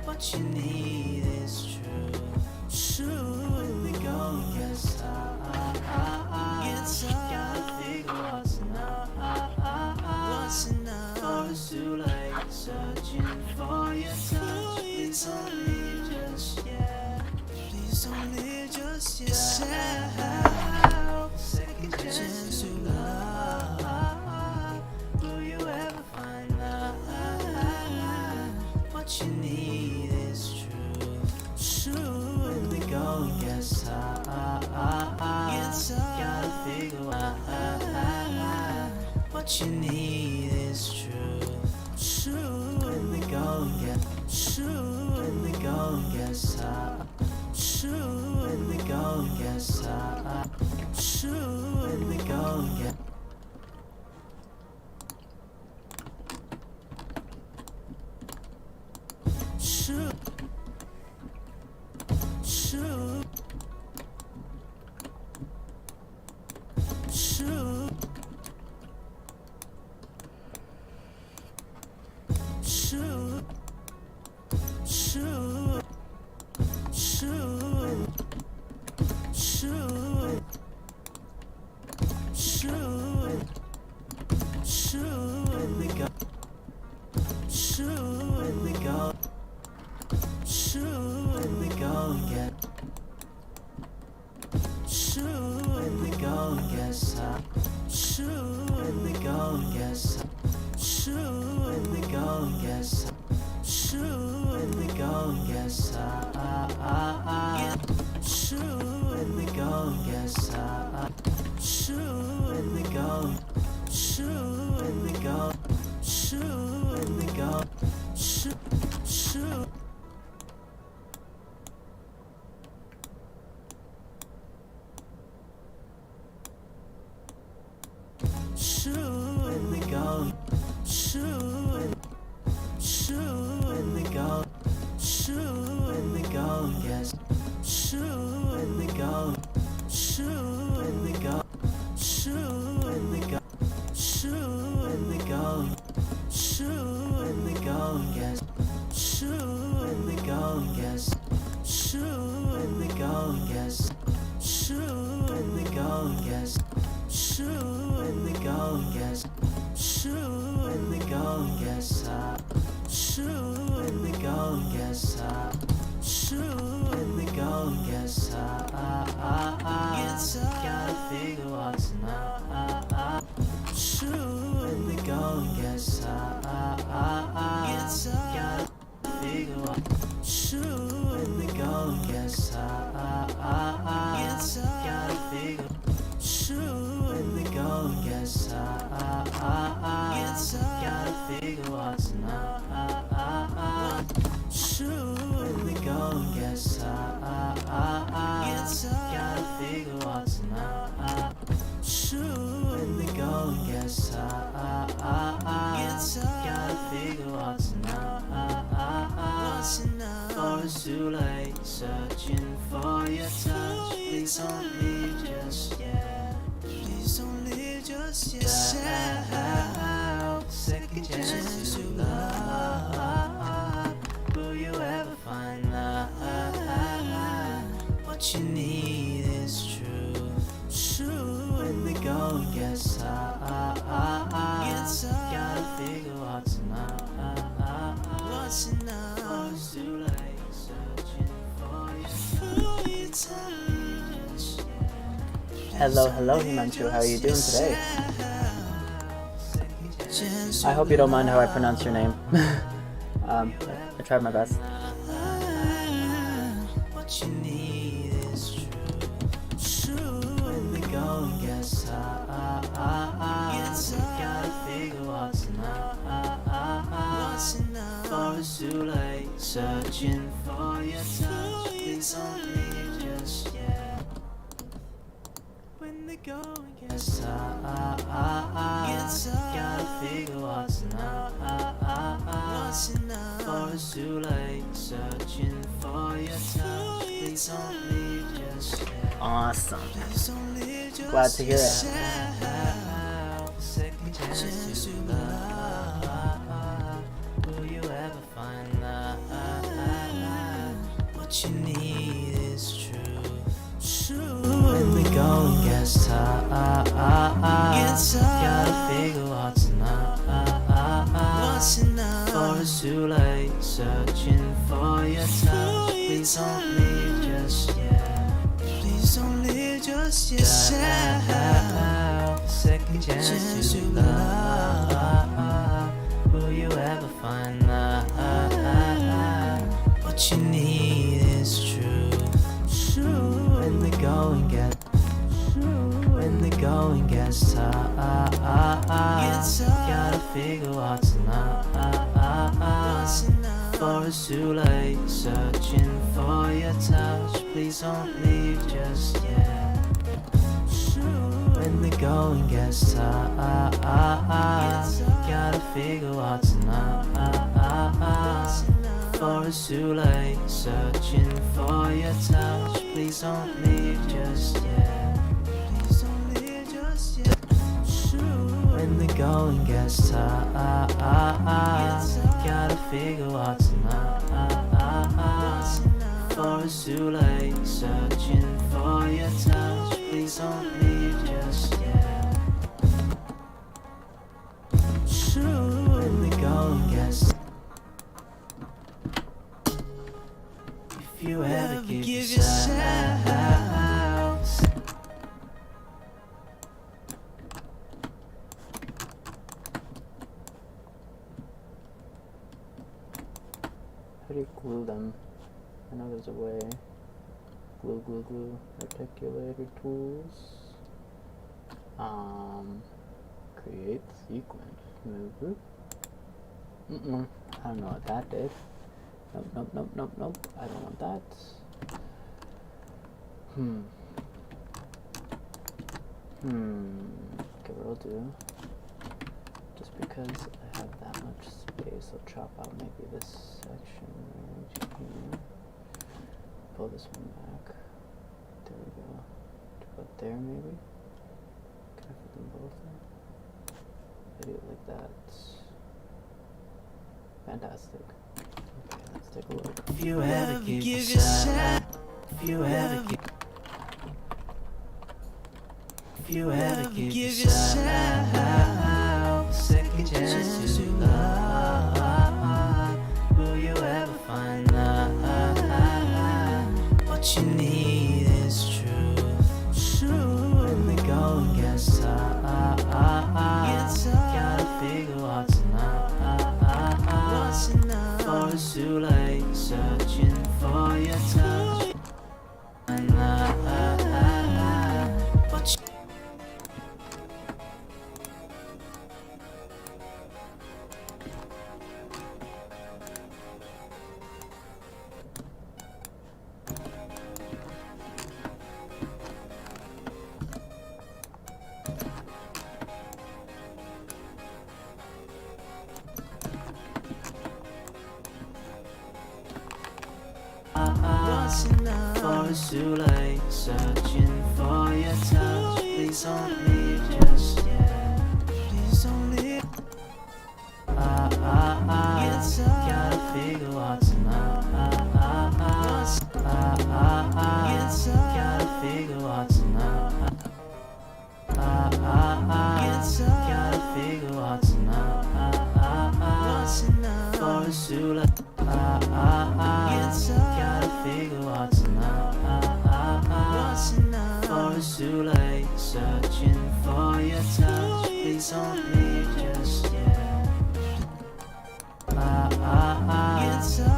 What you need is true. When we go and get some. Gotta figure what's enough. For it's too late, searching for your touch. Please don't leave just yet. Please don't leave just yet. Second chance to love. Will you ever find love? What you need is true. When we go and get some. Gotta figure out what you need is true. When we go and get when we go and get some. When we go and get some. When we go and get shoot. Shoot. Shoot. Shoot. Shoot. Shoot. Shoot. Shoot. Shoot. We go. Shoot. We go. Shoot. We go and get. Shoot. We go and get some. Shoot. We go and get some. Shoot. We go and get some. Shoot. We go and get some. Shoot. We go and get some. Shoot. We go. Shoot. We go. Shoot. We go. Shoot. Shoot. Shoot, we go. Shoot, shoot, we go. Shoot, we go. Yes. Shoot, we go. Shoot, we go. Shoot, we go. Shoot, we go. Shoot, we go. Yes. Shoot, we go. Yes. Shoot, we go. Yes. Shoot, we go. Yes. Shoot, we go, yes. Shoot, we go, yes. Shoot, we go, yes. Shoot, we go, yes. Gotta figure what's enough. Shoot, we go, yes. Gotta figure what. Shoot, we go, yes. Gotta figure. Shoot, we go, yes. Gotta figure what's enough. Shoot, we go, yes. Gotta figure what's enough. Shoot, we go, yes. Gotta figure what's enough. For it's too late, searching for your touch. Please don't leave just yet. Please don't leave just yet. Second chance to love. Will you ever find love? What you need is true. When we go and get some. Gotta figure what's enough. What's enough? For it's too late, searching for your touch. Hello, Himanshu. How are you doing today? I hope you don't mind how I pronounce your name. I tried my best. What you need is true. When the going gets hard, gotta figure what's enough. For it's too late, searching for your touch. Please don't leave just yet. When the going gets hard, gotta figure what's enough. For it's too late, searching for your touch. Please don't leave just yet. Awesome. Please don't leave just Glad to hear it. yet. Second chance to love. Will you ever find love? What you need is truth. When the going gets tough, gotta figure what's enough. For it's too late, searching for your touch. Please don't leave just yet. Please don't leave just yet. Second chance to love. Will you ever find love? What you need is truth. When the going gets tough, gotta figure what's enough. For it's too late, searching for your touch. Please don't leave just yet. When the going gets tough, gotta figure what's enough. For it's too late, searching for your touch. Please don't leave just yet. Please don't leave just yet. When the going gets tough, gotta figure what's enough. For it's too late, searching for your touch. Please don't leave just yet. When the going gets if you ever give yourself How do you glue them? I know there's a way. Glue. Articulator tools. Create sequence. Move. I don't know what that did. Nope. I don't want that. Okay, what I'll do, just because I have that much space, I'll chop out maybe this section right here. Pull this one back. There we go. About there maybe. Can I put them both in? I do it like that. Fantastic. Okay, let's take a look. if you ever give yourself if you ever give yourself a second chance to love, will you ever find love? What you need is truth. When the going gets tough, gotta figure what's enough. For it's too late, searching for your touch. What you for it's too late, searching for your touch. Please don't leave just yet. Please don't leave. Gotta figure what's enough. Gotta figure what's enough. Gotta figure what's enough. For it's too late. Gotta figure what's enough. For it's too late, searching for your touch. Please don't leave just yet.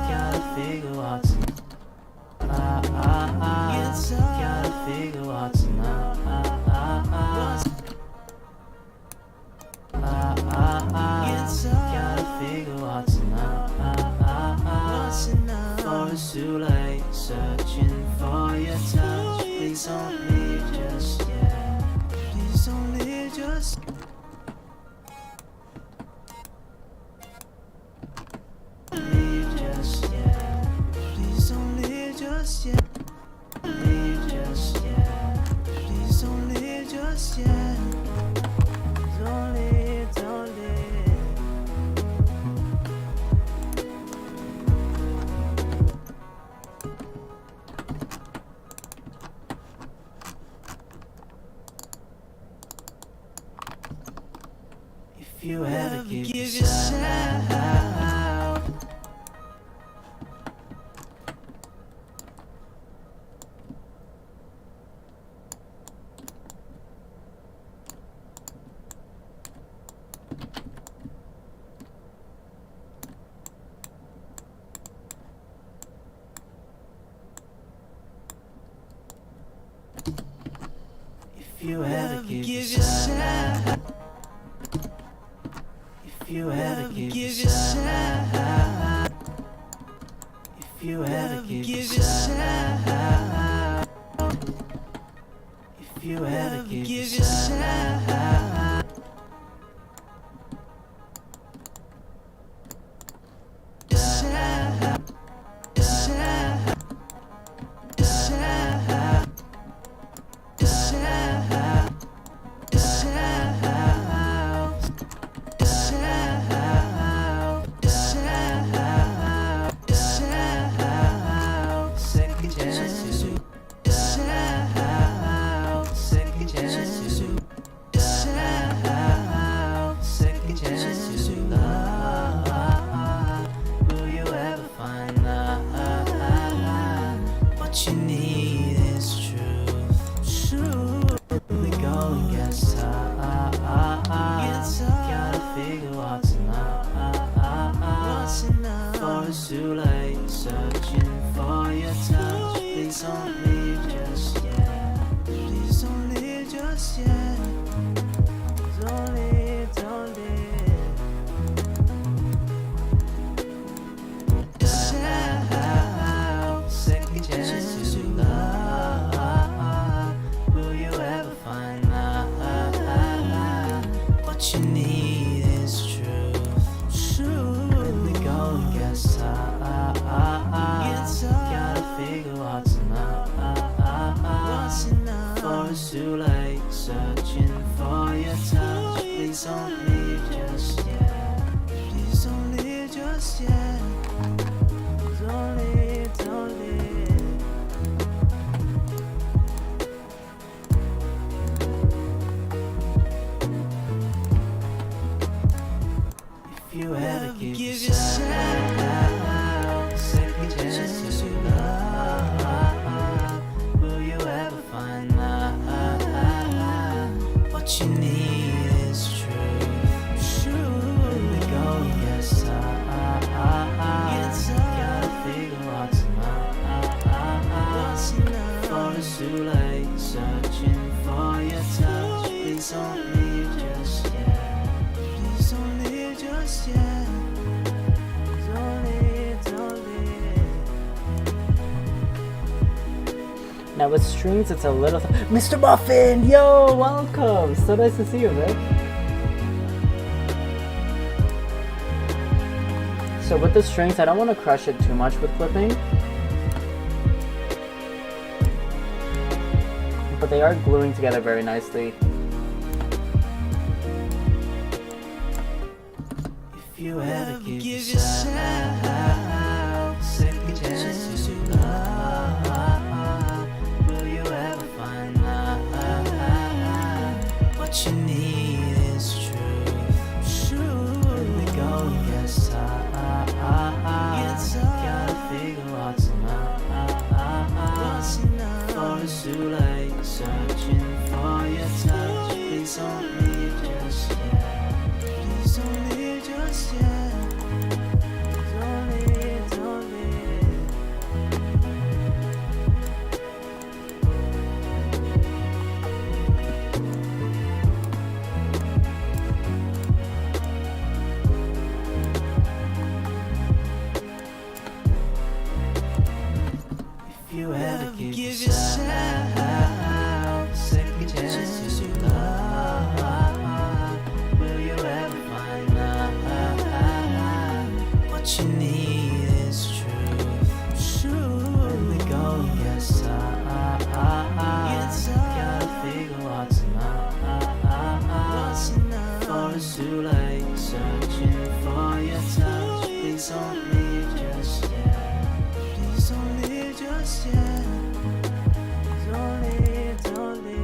Gotta figure what's gotta figure what's enough. Gotta figure what's enough. For it's too late, searching for your touch. Please don't leave just yet. Please don't leave just yet. Leave just yet. Please don't leave just yet. Leave just yet. Please don't leave just yet. Don't leave, don't leave. If you ever give yourself, if you ever give yourself, if you ever give yourself, if you ever give yourself, if you ever give yourself, second chances, second chances, second chances of love. Will you ever find that what you need is truth? We go and get tired. Gotta figure what's enough. For it's too late, searching for your touch. Please don't leave just yet. Please don't leave just yet. Don't leave, don't leave. Second chances of love. Will you ever find that what you need is truth? When we go and get tired, gotta figure what's enough. For it's too late, searching for your touch. Please don't leave just yet. Please don't leave just yet. Don't leave, don't leave. If you ever give yourself second chances of love, will you ever find that what you need is truth? When we go and get tired, gotta figure what's enough. For it's too late, searching for your touch. Please don't leave just yet. Please don't leave just yet. Don't leave, don't leave. Now with strings, it's a little. Mr. Muffin, yo, welcome. So nice to see you, man. So with the strings, I don't want to crush it too much with clipping, but they are gluing together very nicely. If you ever give yourself second chances of love, will you ever find that what you need is truth? When we go and get tired, gotta figure what's enough. For it's too late, searching for your touch. you ever give yourself a second chance to love, will you ever find out what you need is truth? When we go, yes, gotta figure what's enough for us to like searching for your touch. Please don't leave just yet. Please don't leave just yet. Don't leave, don't leave.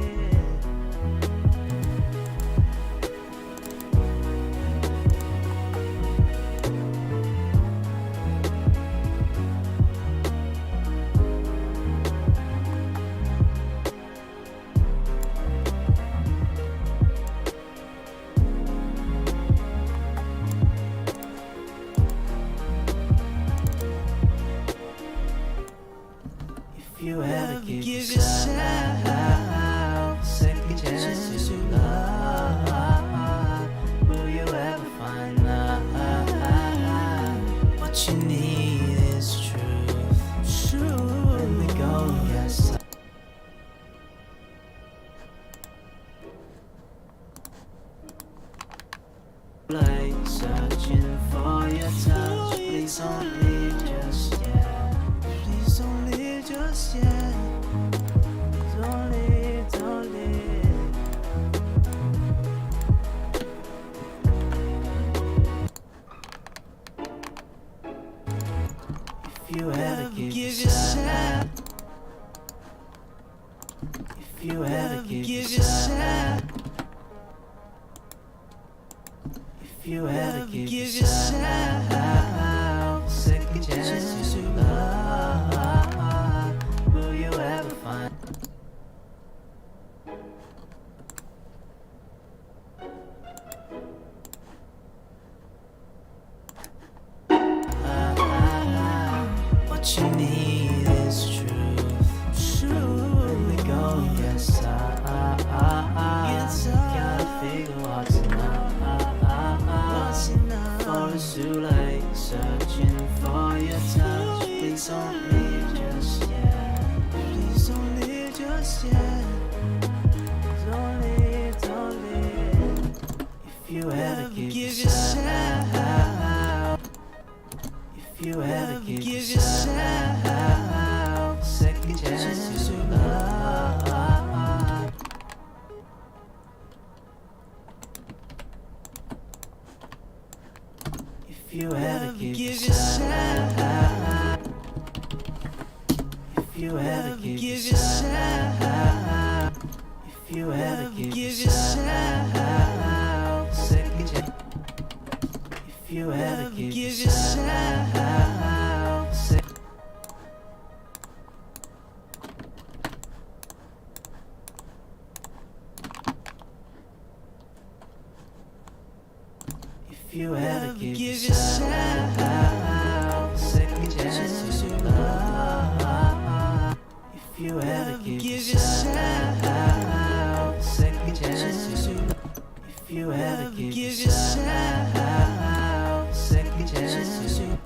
If you ever give yourself a second chance to love, will you ever find out what you need is truth? When we go, yes. Like searching for your touch, please don't leave just yet. Please don't leave just yet. Don't leave, don't leave. If you ever give yourself, if you ever give yourself, if you ever give yourself a second chance to love, will you ever find? What you need is truth. When we go, yes, gotta figure what's enough for us to like searching for your touch. Please don't leave just yet. Please don't leave just yet. Don't leave, don't leave. If you ever give yourself, if you ever give yourself a second chance to love, if you ever give yourself, if you ever give yourself, if you ever give yourself a second chance, if you ever give yourself a second. If you ever give yourself a second chance to love, if you ever give yourself a second chance to love, if you ever give yourself a second chance to,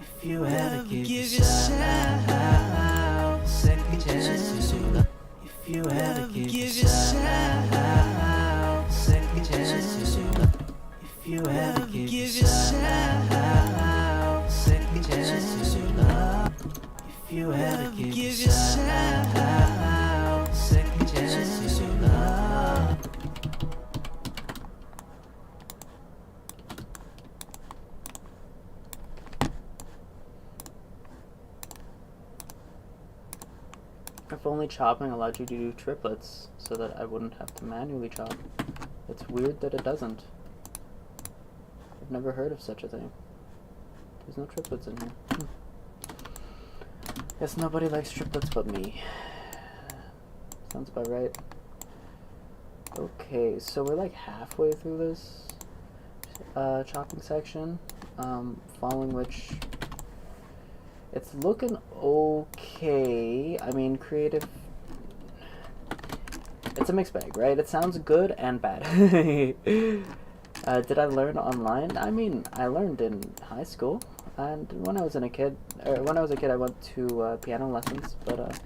if you ever give yourself a second chance to love, if you ever give yourself a second chance to love. If you ever give yourself a second chance to love, if you ever give yourself a second chance to love. If only chopping allowed you to do triplets so that I wouldn't have to manually chop. It's weird that it doesn't. I've never heard of such a thing. There's no triplets in here. Guess nobody likes triplets but me. Sounds about right. Okay, so we're like halfway through this chopping section, following which it's looking okay. I mean, creative, it's a mixed bag, right? It sounds good and bad. Did I learn online? I mean, I learned in high school. And when I was a kid, I went to piano lessons, but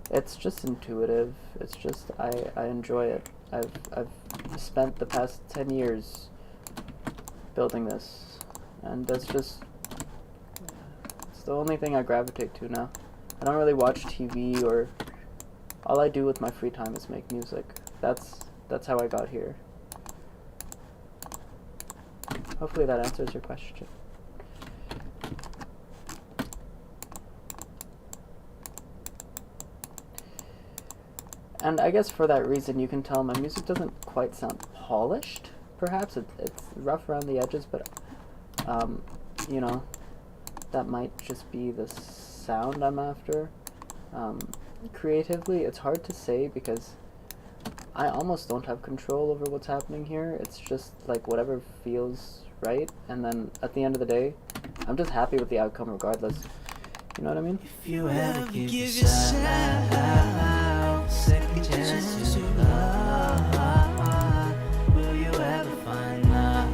it's just intuitive. It's just I enjoy it. I've spent the past 10 years building this, and it's the only thing I gravitate to now. I don't really watch TV, or all I do with my free time is make music. That's how I got here. Hopefully that answers your question. And I guess for that reason, you can tell my music doesn't quite sound polished. Perhaps it's rough around the edges, but you know, that might just be the sound I'm after. Creatively, it's hard to say because I almost don't have control over what's happening here. It's just like whatever feels right, and then at the end of the day, I'm just happy with the outcome regardless. You know what I mean? If you ever give yourself second chance to love, will you ever find love?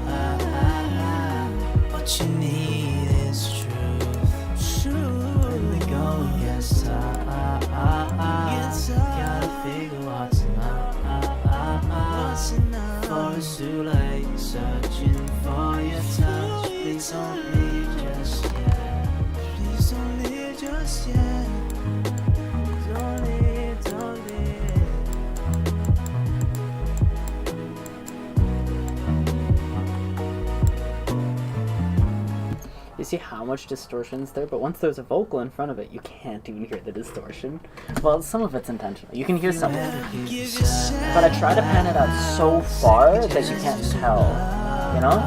What you need is truth. When the going gets tough, gotta figure what's enough. For it's too late, searching for your touch. Please don't leave just yet. Please don't leave just yet. Don't leave, don't leave. You see how much distortion's there, but once there's a vocal in front of it, you can't even hear the distortion. Well, some of it's intentional. You can hear some of it. But I try to pan it out so far that you can't tell, you know?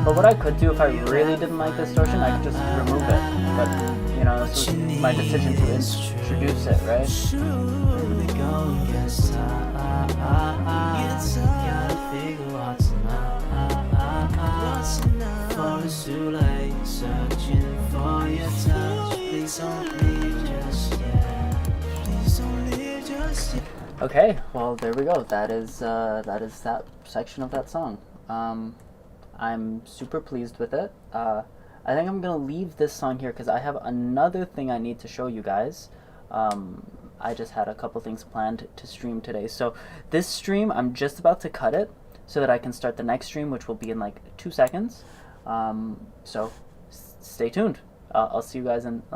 But what I could do if I really didn't like distortion, I could just remove it. But, you know, this was my decision to introduce it, right? When the going gets tough, gotta figure what's enough. For it's too late, searching for your touch. Please don't leave just yet. Please don't leave just yet. Okay, well, there we go. That is that section of that song. I'm super pleased with it. I think I'm gonna leave this song here because I have another thing I need to show you guys. I just had a couple things planned to stream today. So this stream, I'm just about to cut it so that I can start the next stream, which will be in like 2 seconds. So stay tuned. I'll see you guys in